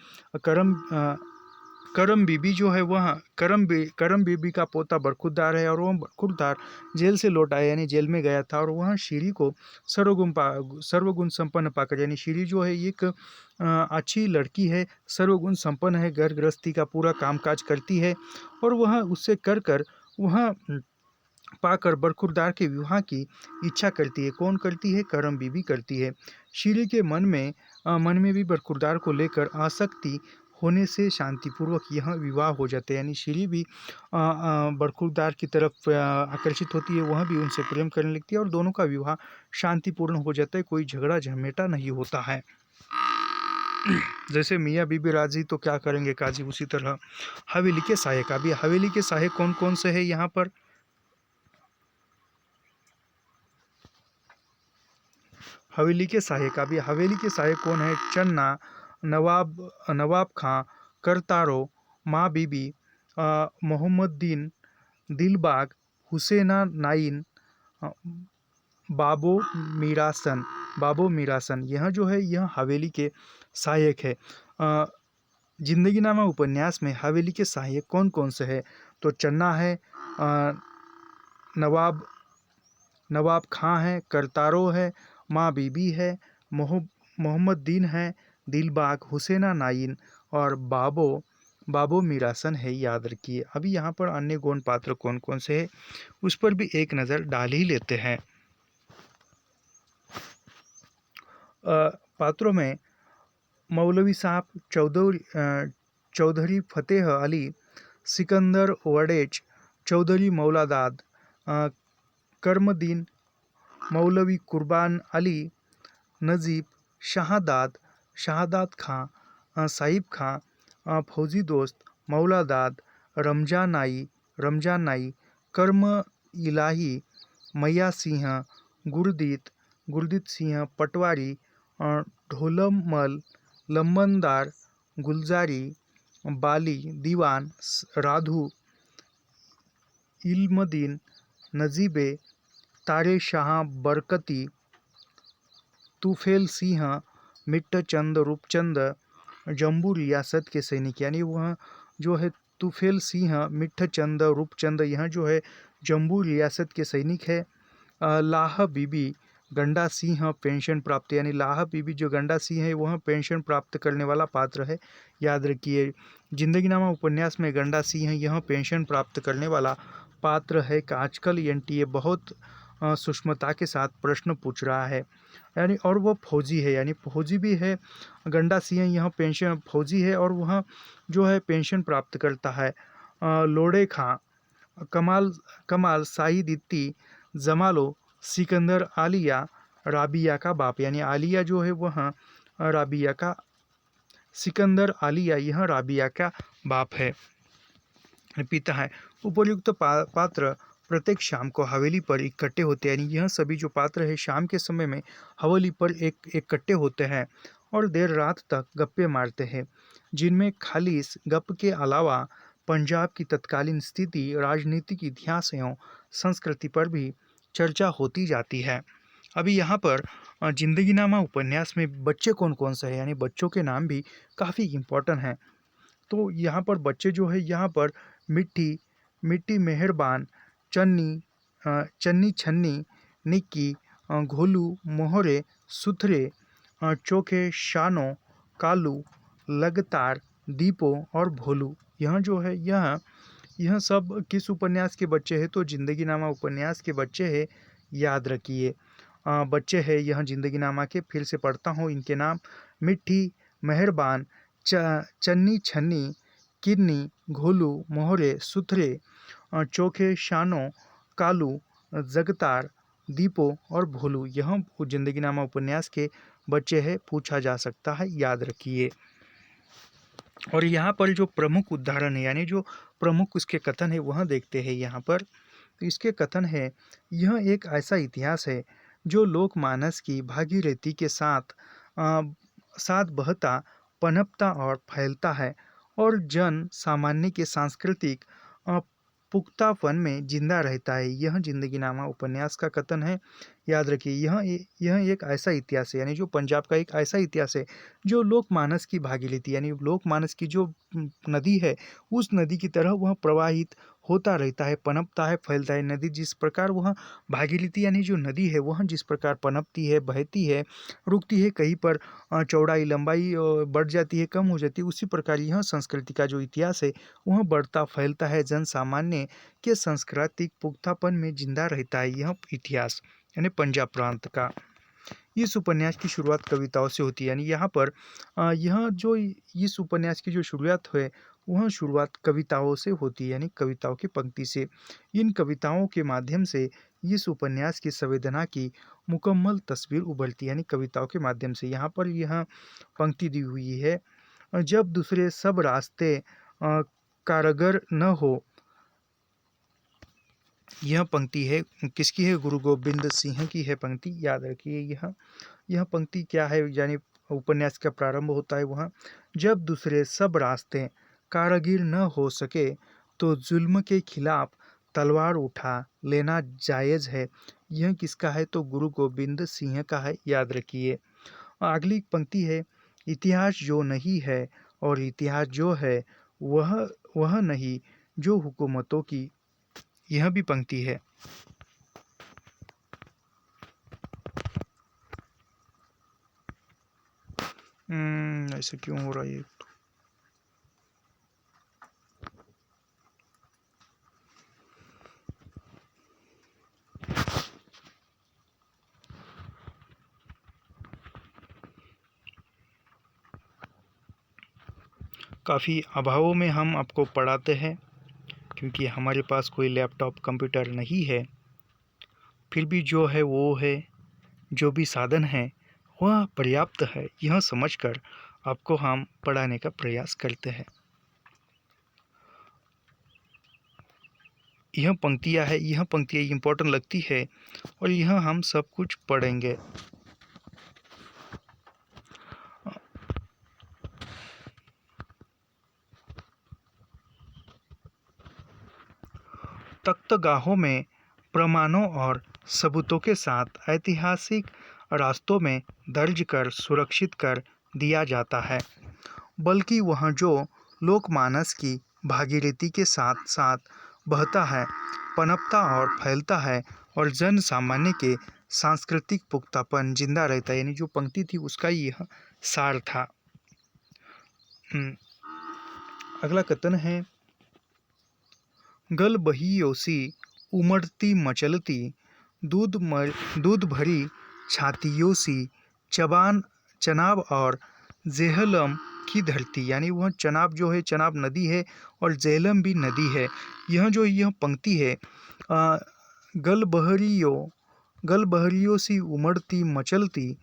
करम बीबी जो है वह करम बीबी का पोता बरखुरदार है और वह बरखुरदार जेल से लौट आया, यानी जेल में गया था और वह श्री को सर्वगुण संपन्न पाकर, यानी श्री जो है एक अच्छी लड़की है, सर्वगुण संपन्न है, घर गृहस्थी का पूरा कामकाज करती है और वह उससे कर वह पाकर बरखुरदार के विवाह की इच्छा करती है। कौन करती है? करम बीबी करती है। श्री के मन में भी बरखुरदार को लेकर आसक्ति होने से शांतिपूर्वक यह विवाह हो जाते हैं। यानी श्री भी बरखुरदार की तरफ आकर्षित होती है, वह भी उनसे प्रेम करने लगती है और दोनों का विवाह शांतिपूर्ण हो जाता है, कोई झगड़ा झमेटा नहीं होता है। जैसे मियाँ बीबी राजी तो क्या करेंगे काजी, उसी तरह हवेली के सहायक। अभी हवेली के सहायक कौन कौन से है यहाँ पर? हवेली के सहायक, अभी हवेली के सहायक कौन है? चन्ना, नवाब खां, करतारो, माँ बीबी, मोहम्मदीन, दिलबाग, हुसैना नाइन, बाबो मीरासन, यह जो है यह हवेली के सहायक है। जिंदगीनामा उपन्यास में हवेली के सहायक कौन कौन से है? तो चन्ना है, नवाब खां है, करतारो है, माँ बीबी है, मोहम्मदीन है, दिलबाग, हुसैना नाइन और बाबो मीरासन है, याद रखिए। अभी यहाँ पर अन्य गौण पात्र कौन कौन से हैं उस पर भी एक नज़र डाल ही लेते हैं। पात्रों में मौलवी साहब, चौधरी फतेह अली, सिकंदर वडेज, चौधरी मौलादाद, करमदीन, मौलवी कुर्बान अली, नजीब, शहादात खां, साहिब खां, फौजी दोस्त, मौलादाद, रमजान नाई, कर्म इलाही, मैया सिंह, गुरदीत सिंह पटवारी, ढोलमल, लंबनदार, गुलजारी, बाली, दीवान, राधू, इल्मदीन, नजीबे, तारे शाह बरकती, तुफेल सिंह, मिट्ट चंद, रूपचंद, जम्बू रियासत के सैनिक, यानी वह जो है तुफेल सिंह, मिट्ठ चंद, रूपचंद, यह जो है जम्बू रियासत के सैनिक है। लाह बीबी गंडा सिंह पेंशन प्राप्त, यानी लाहा बीबी जो गंडा सिंह है वह पेंशन प्राप्त करने वाला पात्र है, याद रखिए। जिंदगीनामा उपन्यास में गंडा सिंह यह पेंशन प्राप्त करने वाला पात्र है। आजकल एनटीए बहुत सूक्ष्मता के साथ प्रश्न पूछ रहा है, यानी और वह फौजी है, यानी फौजी भी है। गंडा सिंह यह पेंशन फौजी है और वह जो है पेंशन प्राप्त करता है। लोड़े खां, कमाल कमाल शाहिद इत्ती, जमालो, सिकंदर आलिया, राबिया का बाप, यानी आलिया जो है वह राबिया का सिकंदर आलिया यह राबिया का बाप है, पिता है। उपर्युक्त पात्र प्रत्येक शाम को हवेली पर इकट्ठे होते हैं, यानी यह सभी जो पात्र है शाम के समय में हवेली पर इकट्ठे होते हैं और देर रात तक गप्पे मारते हैं, जिनमें खाली इस गप के अलावा पंजाब की तत्कालीन स्थिति, राजनीतिक इतिहास एवं संस्कृति पर भी चर्चा होती जाती है। अभी यहाँ पर जिंदगीनामा उपन्यास में बच्चे कौन कौन से हैं, यानी बच्चों के नाम भी काफ़ी इम्पोर्टेंट हैं। तो यहाँ पर बच्चे जो है यहाँ पर मिट्टी, मिट्टी मेहरबान, चन्नी, चन्नी छन्नी, निक्की, घोलू, मोहरे, सुथरे, चोखे, शानो, कालू, लगतार, दीपो और भोलू, यह जो है यह सब किस उपन्यास के बच्चे हैं? तो जिंदगीनामा उपन्यास के बच्चे हैं, याद रखिए। बच्चे हैं यह जिंदगीनामा के, फिर से पढ़ता हूँ इनके नाम: मिट्टी, मेहरबान, चन्नी छन्नी, किन्नी, घोलू, मोहरे, सुथरे, चोखे, शानो, कालू, जगतार, दीपो और भोलू, यह जिंदगीनामा उपन्यास के बच्चे हैं, पूछा जा सकता है, याद रखिए। और यहाँ पर जो प्रमुख उदाहरण है, यानी जो प्रमुख उसके कथन है वह देखते हैं यहाँ पर। तो इसके कथन है: यह एक ऐसा इतिहास है जो लोकमानस की भागीरथी के साथ बहता, पनपता और फैलता है और जन सामान्य के सांस्कृतिक पुख्तापन में जिंदा रहता है। यह जिंदगीनामा उपन्यास का कथन है, याद रखिए। यह एक ऐसा इतिहास है, यानी जो पंजाब का एक ऐसा इतिहास है जो लोकमानस की भागीरथी, यानी लोकमानस की जो नदी है उस नदी की तरह वह प्रवाहित होता रहता है, पनपता है, फैलता है। नदी जिस प्रकार वह भागीरथी यानी जो नदी है वह जिस प्रकार पनपती है, बहती है, रुकती है, कहीं पर चौड़ाई लंबाई बढ़ जाती है, कम हो जाती है, उसी प्रकार यह संस्कृति का जो इतिहास है वह बढ़ता फैलता है, जन सामान्य के सांस्कृतिक पुख्तापन में जिंदा रहता है यह इतिहास, यानी पंजाब प्रांत का। इस उपन्यास की शुरुआत कविताओं से होती है, यानी यहाँ पर यह जो इस उपन्यास की जो शुरुआत है वह शुरुआत कविताओं से होती है, यानी कविताओं की पंक्ति से। इन कविताओं के माध्यम से इस उपन्यास की संवेदना की मुकम्मल तस्वीर उभरती है, यानी कविताओं के माध्यम से। यहाँ पर यह पंक्ति दी हुई है: जब दूसरे सब रास्ते कारगर न हो। यह पंक्ति है किसकी है? गुरु गोविंद सिंह की है पंक्ति, याद रखिए। यह पंक्ति क्या है? यानी उपन्यास का प्रारंभ होता है वहाँ: जब दूसरे सब रास्ते कारगर न हो सके तो जुल्म के खिलाफ तलवार उठा लेना जायज़ है। यह किसका है? तो गुरु गोविंद सिंह का है, याद रखिए। अगली पंक्ति है: इतिहास जो नहीं है और इतिहास जो है वह नहीं जो हुकूमतों की। यह भी पंक्ति है। ऐसा क्यों हो रहा है? काफ़ी अभावों में हम आपको पढ़ाते हैं क्योंकि हमारे पास कोई लैपटॉप कंप्यूटर नहीं है। फिर भी जो है वो है, जो भी साधन है वह पर्याप्त है, यह समझकर आपको हम पढ़ाने का प्रयास करते हैं। यह पंक्तियाँ इम्पोर्टेंट लगती है और यह हम सब कुछ पढ़ेंगे। तख्तगाहों में प्रमाणों और सबूतों के साथ ऐतिहासिक रास्तों में दर्ज कर सुरक्षित कर दिया जाता है, बल्कि वह जो लोकमानस की भागीरथी के साथ साथ बहता है, पनपता और फैलता है और जन सामान्य के सांस्कृतिक पुख्तापन जिंदा रहता है। यानी जो पंक्ति थी उसका यह सार था। अगला कथन है, गल बही योसी उमड़ती मचलती, दूध भरी छातियों सी, चनाब और जेहलम की धरती। यानी वह चनाब जो है, चनाब नदी है और जेहलम भी नदी है। यह पंक्ति है, गल बहरियों सी उमड़ती मचलती,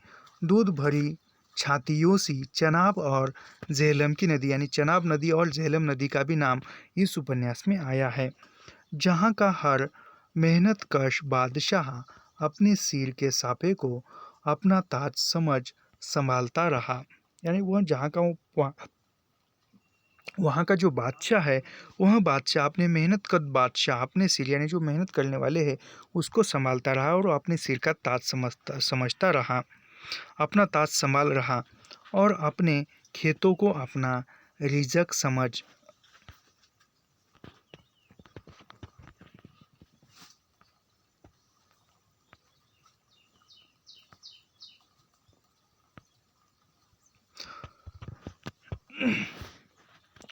दूध भरी छातियों सी, चनाब और जेहलम की नदी। यानी चनाब नदी और जेहलम नदी का भी नाम इस उपन्यास में आया है। जहाँ का हर मेहनतकश बादशाह अपने सिर के साफे को अपना ताज समझ संभालता रहा। यानी वह जहाँ का वहाँ का जो बादशाह है, वह बादशाह अपने मेहनत का बादशाह अपने सिर, यानी जो मेहनत करने वाले हैं उसको संभालता रहा और अपने सिर का ताज समझता रहा, अपना ताज संभाल रहा और अपने खेतों को अपना रिजक समझ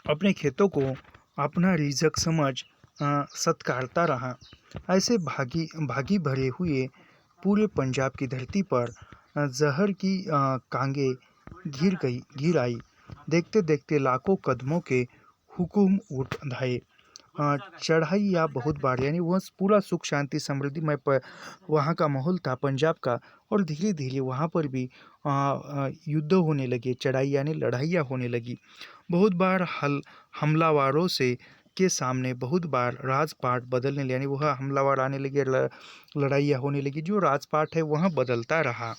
अपने खेतों को अपना रिजक समझ सत्कारता रहा। ऐसे भागी भरे हुए पूरे पंजाब की धरती पर जहर की कांगे घिर आई। देखते देखते लाखों कदमों के हुक्म उठ धाये। चढ़ाई या बहुत बार, यानी वह पूरा सुख शांति समृद्धिमय वहाँ का माहौल था पंजाब का। और धीरे धीरे वहाँ पर भी युद्ध होने लगे, चढ़ाई यानी लड़ाइयाँ होने लगी। बहुत बार हमलावारों से के सामने बहुत बार राजपाट बदलने लगे, यानी वह हमलावर आने लगे, लड़ाइयाँ होने लगी। जो राजपाट है वह बदलता रहा।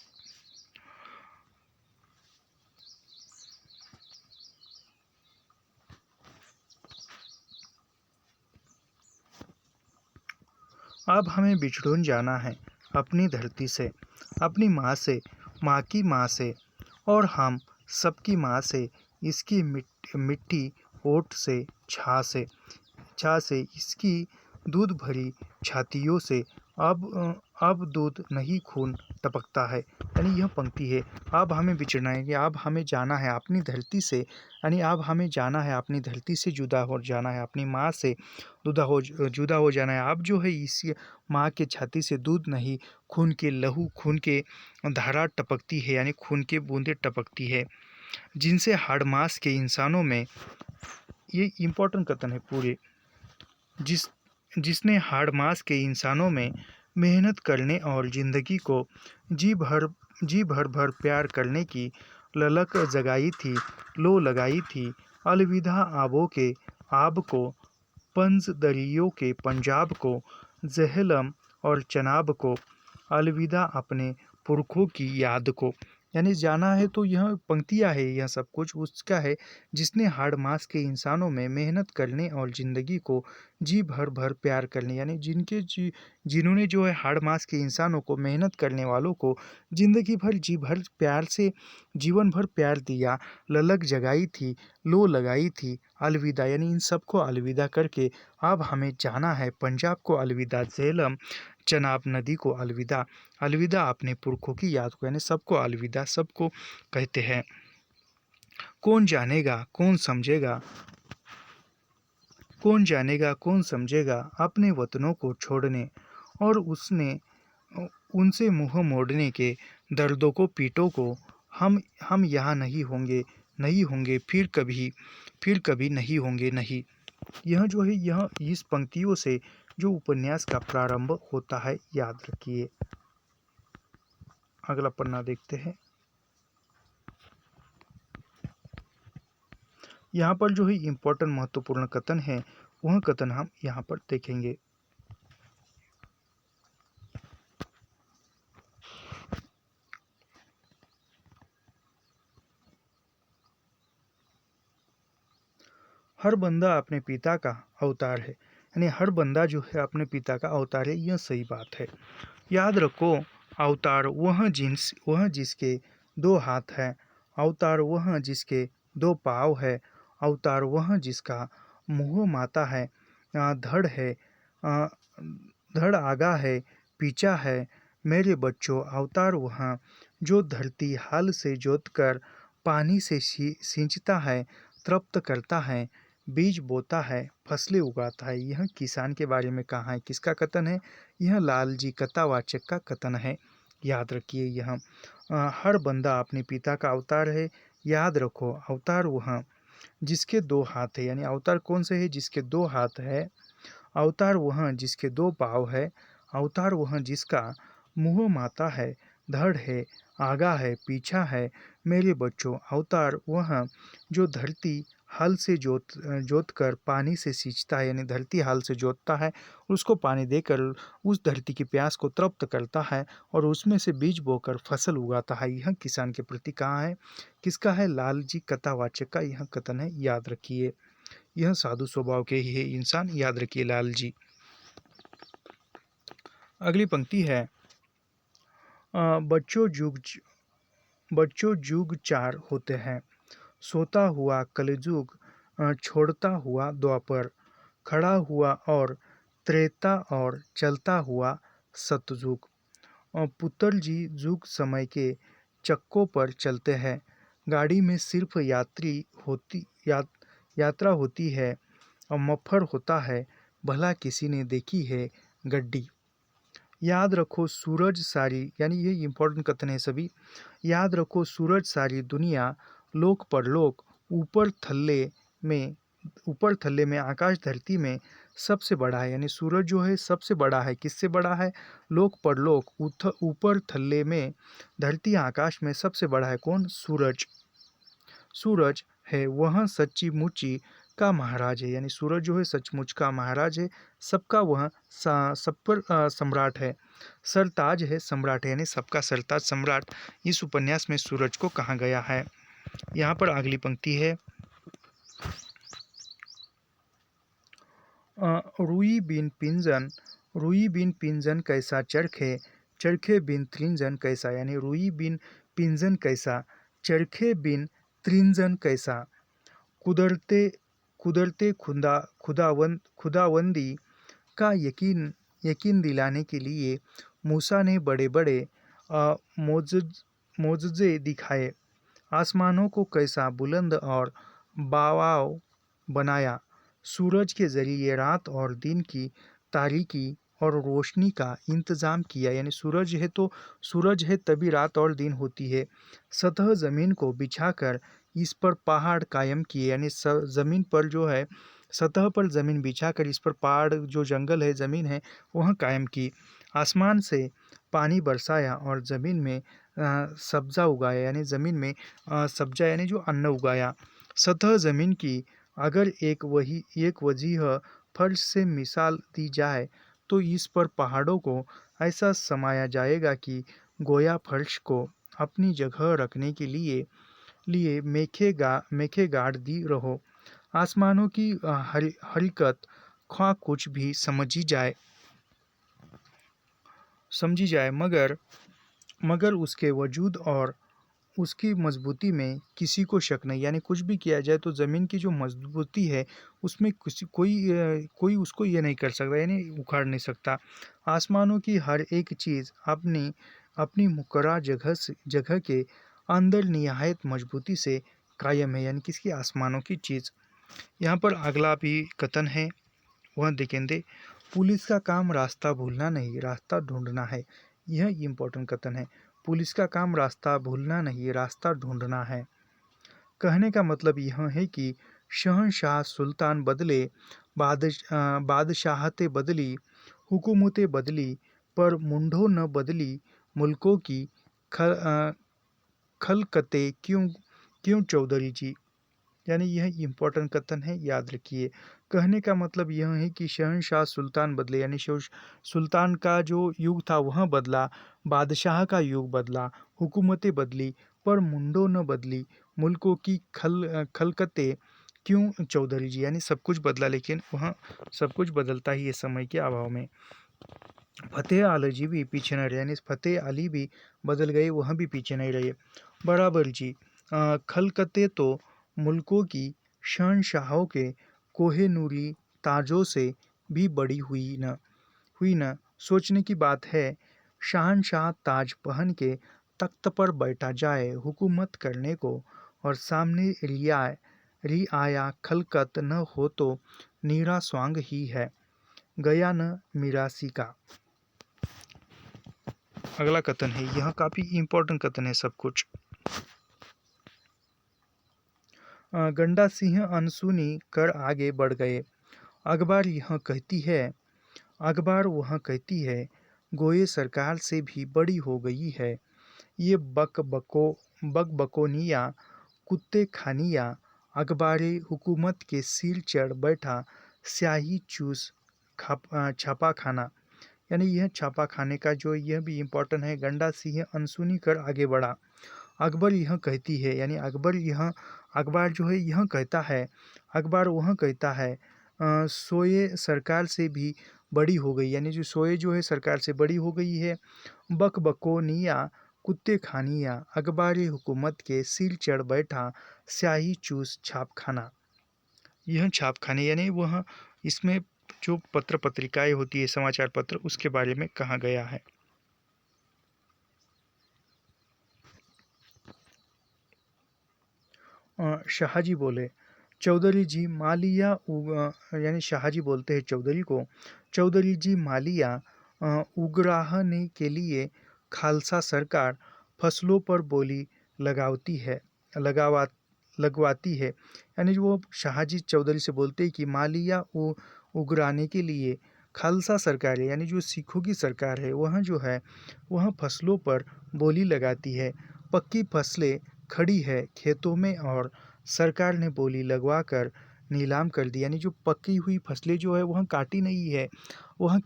अब हमें बिछड़ून जाना है अपनी धरती से, अपनी माँ से, माँ की माँ से, और हम सबकी माँ से, इसकी मिट्टी ओट से, छा से, इसकी दूध भरी छातियों से। अब दूध नहीं खून टपकता है। यानी यह पंक्ति है, अब हमें बिछड़ना है, अब हमें जाना है अपनी धरती से, यानी अब हमें जाना है अपनी धरती से, जुदा हो जाना है, अपनी माँ से जुदा हो जाना है। अब जो है इस माँ के छाती से दूध नहीं, खून के लहू, खून के धारा टपकती है, यानी खून के बूंदें टपकती है, जिनसे हाड़ मांस के इंसानों में, ये इम्पोर्टेंट कथन है पूरे, जिसने हाड़ मांस के इंसानों में मेहनत करने और ज़िंदगी को जी भर प्यार करने की ललक जगाई थी, लो लगाई थी। अलविदा आब को, पंज दरियों के पंजाब को, जहलम और चनाब को, अलविदा अपने पुरखों की याद को। यानी जाना है तो यह पंक्तियाँ है, यह सब कुछ उसका है जिसने हाड़ मांस के इंसानों में मेहनत करने और ज़िंदगी को जी भर प्यार करने, यानी जिन्होंने जो है हाड़ मांस के इंसानों को, मेहनत करने वालों को ज़िंदगी भर जी भर प्यार से जीवन भर प्यार दिया, ललक जगाई थी, लो लगाई थी, अलविदा, यानी इन सबको अलविदा करके अब हमें जाना है पंजाब को अलविदा, झेलम चनाब नदी को अलविदा, अलविदा अपने पुरखों की याद को, यानी सबको अलविदा, सबको कहते हैं। कौन जानेगा कौन समझेगा अपने वतनों को छोड़ने और उनसे मुँह मोड़ने के दर्दों को, पीटों को। हम यहाँ नहीं होंगे फिर कभी नहीं होंगे नहीं। यह जो है, यह इस पंक्तियों से जो उपन्यास का प्रारंभ होता है, याद रखिए। अगला पन्ना देखते हैं। यहाँ पर जो है इम्पोर्टेंट महत्वपूर्ण कथन है, वह कथन हम यहाँ पर देखेंगे। हर बंदा अपने पिता का अवतार है, यानी हर बंदा जो है अपने पिता का अवतार है, यह सही बात है। याद रखो, अवतार वह जिसके दो हाथ हैं, अवतार वह जिसके दो पाँव है, अवतार वह जिसका मुँह माता है, धड़ आगा है, पीछा है, मेरे बच्चों, अवतार वह जो धरती हल से जोतकर पानी से सींचता है, तृप्त करता है, बीज बोता है, फसलें उगाता है। यह किसान के बारे में कहा है। किसका कथन है? यह लालजी कथावाचक का कथन है। याद रखिए, यह हर बंदा अपने पिता का अवतार है। याद रखो, अवतार वह जिसके दो हाथ है, यानी अवतार कौन से है? जिसके दो हाथ है। अवतार वह जिसके दो पाँव है। अवतार वह जिसका मुँह माता है, धड़ है, आगा है, पीछा है। मेरे बच्चों, अवतार वह जो धरती हल से जोत कर पानी से सींचता है, यानी धरती हल से जोतता है, उसको पानी देकर उस धरती की प्यास को तृप्त करता है और उसमें से बीज बोकर फसल उगाता है। यह किसान के प्रति कहाँ है? किसका है? लालजी कथावाचक का यह कथन है। याद रखिए, यह साधु स्वभाव के ही है इंसान। याद रखिए, लाल जी। अगली पंक्ति है, बच्चों जुग चार होते हैं, सोता हुआ कलयुग, छोड़ता हुआ द्वापर, खड़ा हुआ और त्रेता और चलता हुआ सतयुग। पुत्र जी जुग समय के चक्कों पर चलते हैं। गाड़ी में सिर्फ यात्रा होती है और मफर होता है, भला किसी ने देखी है गड्डी। याद रखो सूरज सारी, यानी ये इंपॉर्टेंट कथन है सभी। याद रखो सूरज सारी दुनिया, लोक परलोक, ऊपर थल्ले में ऊपर थल्ले में आकाश धरती में सबसे बड़ा है। यानी सूरज जो है सबसे बड़ा है। किससे बड़ा है? लोक परलोक, ऊपर थल्ले में, धरती आकाश में सबसे बड़ा है। कौन? सूरज। सूरज है वह सच्ची मुच्ची का महाराज है, यानी सूरज जो है सचमुच का महाराज है, सबका वह सब पर सम्राट है, सरताज है, सम्राट है, यानी सबका सरताज सम्राट इस उपन्यास में सूरज को कहा गया है। यहाँ पर अगली पंक्ति है, रुई बिन पिंजन कैसा चरखे, चरखे बिन त्रिंजन कैसा। यानी रुई बिन पिंजन कैसा, चरखे बिन त्रिंजन कैसा। कुदरते कुदरते खुदावंदी का यकीन दिलाने के लिए मूसा ने बड़े बड़े मोजज़े दिखाए। आसमानों को कैसा बुलंद और बावाव बनाया। सूरज के जरिए रात और दिन की तारीकी और रोशनी का इंतज़ाम किया। यानी सूरज है तभी रात और दिन होती है। सतह ज़मीन को बिछाकर इस पर पहाड़ कायम किए। यानी ज़मीन पर जो है, सतह पर ज़मीन बिछाकर इस पर पहाड़, जो जंगल है, ज़मीन है, वह कायम की। आसमान से पानी बरसाया और ज़मीन में सब्ज़ा उगाया। यानी ज़मीन में सब्ज़ा यानी जो अन्न उगाया। सतह ज़मीन की अगर एक वजीह फर्श से मिसाल दी जाए तो इस पर पहाड़ों को ऐसा समाया जाएगा कि गोया फर्श को अपनी जगह रखने के लिए मेखे गाड़ दी रहो। आसमानों की हरकत ख्वाह कुछ भी समझी जाए, मगर उसके वजूद और उसकी मजबूती में किसी को शक नहीं। यानी कुछ भी किया जाए तो ज़मीन की जो मजबूती है उसमें कोई उसको ये नहीं कर सकता, यानी उखाड़ नहीं सकता। आसमानों की हर एक चीज़ अपनी अपनी मुकर्रर जगह के अंदर निहायत मजबूती से कायम है। यानी किसकी? आसमानों की चीज़। यहाँ पर अगला भी कथन है, वह देखेंगे, पुलिस का काम रास्ता भूलना नहीं, रास्ता ढूंढना है। यह इम्पोर्टेंट कथन है। पुलिस का काम रास्ता भूलना नहीं, रास्ता ढूंढना है। कहने का मतलब यह है कि शहंशाह सुल्तान बदले, बादशाहतें बदली, हुकूमतें बदली, पर मुंडो न बदली मुल्कों की खलकते क्यों क्यों चौधरी जी। यानी यह इम्पोर्टेंट कथन है, याद रखिए। कहने का मतलब यह है कि शहंशाह सुल्तान बदले, यानी सुल्तान का जो युग था वह बदला, बादशाह का युग बदला, हुकूमतें बदली, पर मुंडो न बदली मुल्कों की खलकते क्यों चौधरी जी। यानी सब कुछ बदला, लेकिन वह सब कुछ बदलता ही है समय के अभाव में। फतेह आली जी भी पीछे नहीं रहे, यानी फतेह अली भी बदल गए, वह भी पीछे नहीं रहे। बराबर जी। खलकते तो मुल्कों की शहंशाहों के कोहे नूरी ताजों से भी बड़ी हुई न। सोचने की बात है, शहनशाह ताज पहन के तख्त पर बैठा जाए हुकूमत करने को, और सामने रियाया खलकत न हो तो नीरा स्वांग ही है, गया न मिरासी का। अगला कथन है, यह काफी इंपॉर्टेंट कथन है सब कुछ। गंडा सिंह अनसुनी कर आगे बढ़ गए। अखबार वह कहती है, गोये सरकार से भी बड़ी हो गई है। ये बकबकोनिया, कुत्ते खानिया, अखबारी हुकूमत के सिर चढ़ बैठा, स्याही चूस छापा खाना। यानी यह छापा खाने का जो यह भी इम्पोर्टेंट है। गंडा सिंह अनसुनी कर आगे बढ़ा। अकबर यह कहती है, यानी अखबार जो है यह कहता है, अखबार वह कहता है, सोए सरकार से भी बड़ी हो गई, यानी जो सोए जो है सरकार से बड़ी हो गई है। बकबकोनिया, कुत्ते खानिया, अखबारी हुकूमत के सिर चढ़ बैठा, स्याही चूस छाप खाना। यह छाप खाने यानी वह इसमें जो पत्र पत्रिकाएं होती है, समाचार पत्र, उसके बारे में कहा गया है। शाहजी बोले, चौधरी जी मालिया यानी शाहजी बोलते हैं चौधरी को, चौधरी जी मालिया उगराहने के लिए खालसा सरकार फसलों पर बोली लगवाती है। यानी जो वो शाहजी चौधरी से बोलते हैं कि मालिया उगराने के लिए खालसा सरकार है, यानी जो सिखों की सरकार है, वह जो है वह फसलों पर बोली लगाती है। पक्की फसलें खड़ी है खेतों में और सरकार ने बोली लगवा कर नीलाम कर दी। यानी जो पकी हुई फसलें जो है वह काटी नहीं है, वह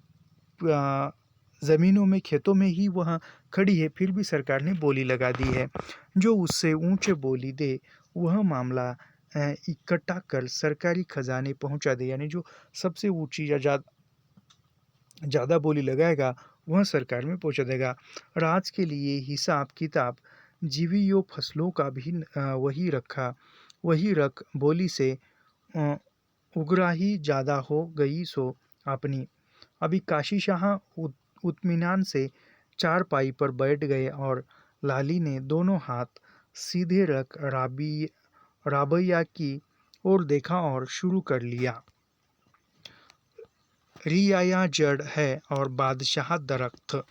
ज़मीनों में खेतों में ही वह खड़ी है, फिर भी सरकार ने बोली लगा दी है। जो उससे ऊंचे बोली दे वह मामला इकट्ठा कर सरकारी खजाने पहुंचा दे। यानी जो सबसे ऊंची या ज़्यादा बोली लगाएगा वह सरकार में पहुंचा देगा। राज के लिए हिसाब किताब जीवियों फसलों का भी वही रख बोली से उगराही ज़्यादा हो गई सो अपनी। अभी काशी शाह इत्मीनान से चारपाई पर बैठ गए और लाली ने दोनों हाथ सीधे रख राबैया की ओर देखा और शुरू कर लिया। रियाया जड़ है और बादशाह दरख्त।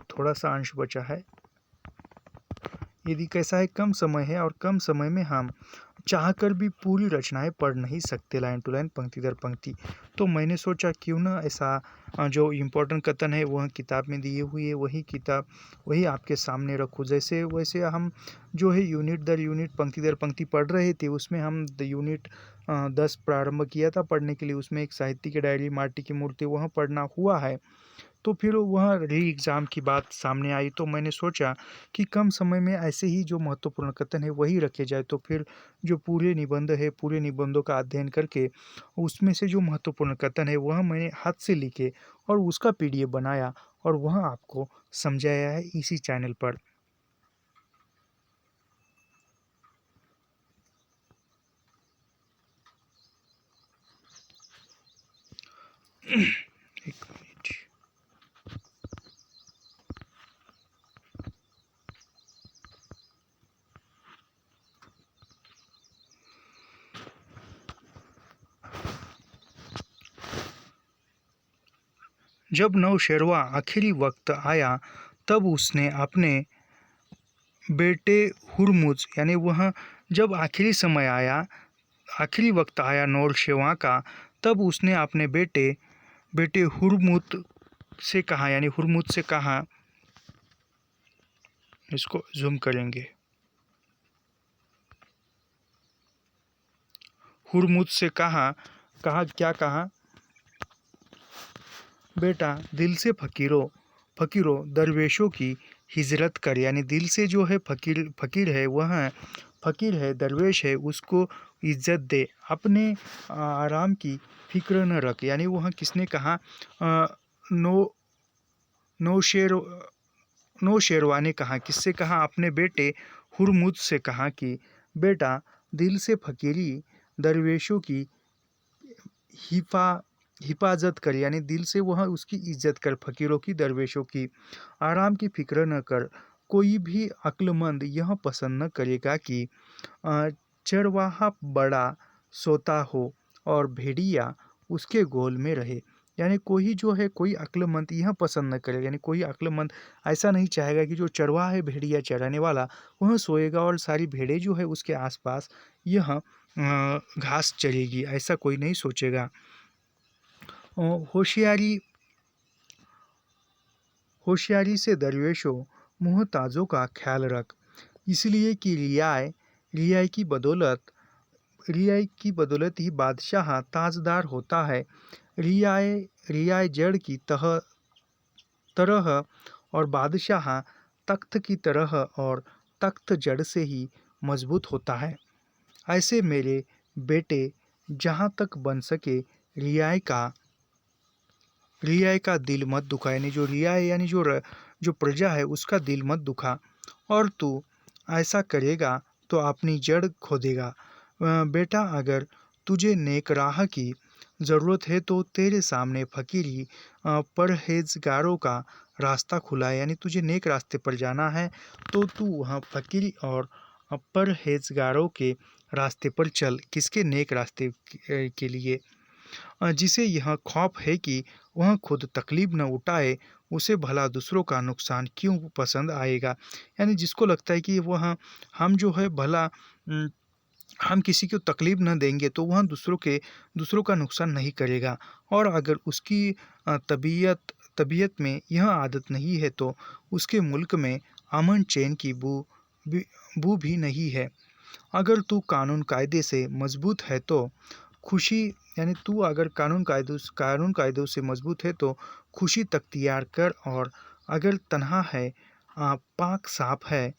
थोड़ा सा अंश बचा है। यदि कैसा है, कम समय है और कम समय में हम चाहकर भी पूरी रचनाएं पढ़ नहीं सकते लाइन टू लाइन, पंक्ति दर पंक्ति। तो मैंने सोचा क्यों ना ऐसा जो इम्पोर्टेंट कथन है वह किताब में दिए हुई है, वही आपके सामने रखूँ। जैसे वैसे हम जो है यूनिट दर यूनिट, पंक्ति दर पंक्ति पढ़ रहे थे, उसमें हम यूनिट 10 प्रारंभ किया था पढ़ने के लिए। उसमें एक साहित्य की डायरी, माटी की मूर्ति, वह पढ़ना हुआ है। तो फिर वह री एग्ज़ाम की बात सामने आई, तो मैंने सोचा कि कम समय में ऐसे ही जो महत्वपूर्ण कथन है वही रखे जाए। तो फिर जो पूरे निबंध है, पूरे निबंधों का अध्ययन करके उसमें से जो महत्वपूर्ण कथन है वह मैंने हाथ से लिखे और उसका पीडीएफ बनाया और वह आपको समझाया है इसी चैनल पर। एक मिनट। जब नौशेरवा आखिरी वक्त आया तब उसने अपने बेटे हुरमुज, यानी वह जब आखिरी समय आया, आखिरी वक्त आया नौशेरवा का, तब उसने अपने बेटे हुरमुज से कहा, यानी हुरमुज से कहा, इसको जूम करेंगे, हुरमुज से कहा क्या कहा, बेटा दिल से फकीरों दरवेशों की हिजरत कर। यानी दिल से जो है फकीर है, वह फकीर है, दरवेश है, उसको इज्जत दे, अपने आराम की फिक्र न रख। यानी वह किसने कहा, नौशेरवा ने कहा, किससे कहा, अपने बेटे हुरमुज से कहा कि बेटा दिल से फकीरी दरवेशों की हिफाजत कर, यानी दिल से वह उसकी इज्जत कर, फ़कीरों की, दरवेशों की। आराम की फ़िक्र न कर, कोई भी अक्लमंद यह पसंद न करेगा कि अ, चरवाहा बड़ा सोता हो और भेड़िया उसके गोल में रहे। यानी कोई जो है, कोई अक्लमंद यह पसंद न करेगा, यानी कोई अक्लमंद ऐसा नहीं चाहेगा कि जो चरवाहा है, भेड़िया चराने वाला, वह सोएगा और सारी भेड़ें जो है उसके आसपास यह घास चरेगी, ऐसा कोई नहीं सोचेगा। होशियारी होशियारी से दरवेशों मुहताजों का ख्याल रख, इसलिए कि रियाई की बदौलत ही बादशाह ताजदार होता है। रियाए रियाए जड़ की तरह और बादशाह तख्त की तरह, और तख्त जड़ से ही मजबूत होता है। ऐसे मेरे बेटे, जहाँ तक बन सके रियाए का दिल मत दुखा, यानी जो रिया है, यानी जो प्रजा है, उसका दिल मत दुखा, और तू ऐसा करेगा तो अपनी जड़ खो देगा। बेटा, अगर तुझे नेक राह की ज़रूरत है तो तेरे सामने फ़कीरी परहेजगारों का रास्ता खुला है, यानी तुझे नेक रास्ते पर जाना है तो तू वहाँ फ़कीरी और परहेजगारों के रास्ते पर चल। किसके? नेक रास्ते के लिए। जिसे यह खौफ है कि वह खुद तकलीफ न उठाए, उसे भला दूसरों का नुकसान क्यों पसंद आएगा। यानी जिसको लगता है कि वह हम जो है भला हम किसी को तकलीफ न देंगे तो वह दूसरों का नुकसान नहीं करेगा, और अगर उसकी तबीयत में यह आदत नहीं है तो उसके मुल्क में अमन चैन की बू भी नहीं है। अगर तू कानून कायदे से मजबूत है तो खुशी यानी तू अगर कानून कायदों से मजबूत है तो खुशी तख्तियार कर, और अगर तन्हा है, पाक साफ है,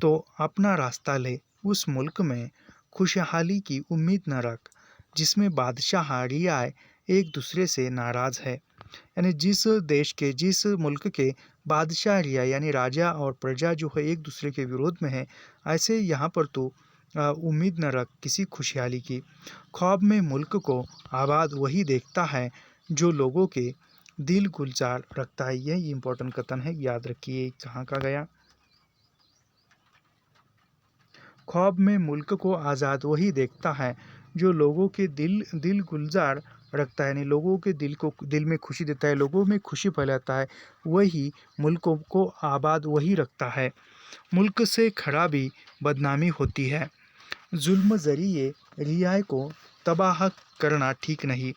तो अपना रास्ता ले। उस मुल्क में खुशहाली की उम्मीद न रख जिसमें बादशाह रियाए एक दूसरे से नाराज है। यानी जिस मुल्क के बादशाह रिया यानी राजा और प्रजा जो है एक दूसरे के विरोध में है, ऐसे यहाँ पर तो उम्मीद न रख किसी खुशहाली की। ख्वाब में मुल्क को आबाद वही देखता है जो लोगों के दिल गुलजार रखता है। यह इम्पोर्टेंट कथन है, याद रखिए कहाँ का गया। ख्वाब में मुल्क को आज़ाद वही देखता है जो लोगों के दिल गुलजार रखता है, यानी लोगों के दिल में खुशी देता है, लोगों में खुशी फैलाता है, वही मुल्कों को आबाद वही रखता है। मुल्क से खराबी बदनामी होती है, जुल्म ज़रिए रियाए को तबाह करना ठीक नहीं,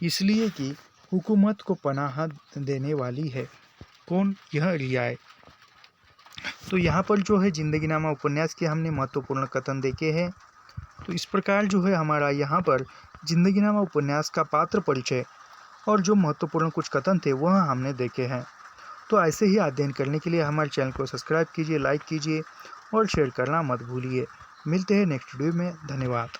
इसलिए कि हुकूमत को पनाह देने वाली है। कौन? यह रियाए। तो यहाँ पर जो है जिंदगीनामा उपन्यास के हमने महत्वपूर्ण कथन देखे हैं। तो इस प्रकार जो है हमारा यहाँ पर जिंदगीनामा उपन्यास का पात्र परिचय और जो महत्वपूर्ण कुछ कथन थे वह हमने देखे हैं। तो ऐसे ही अध्ययन करने के लिए हमारे चैनल को सब्सक्राइब कीजिए, लाइक कीजिए और शेयर करना मत भूलिए। मिलते हैं नेक्स्ट वीडियो में। धन्यवाद।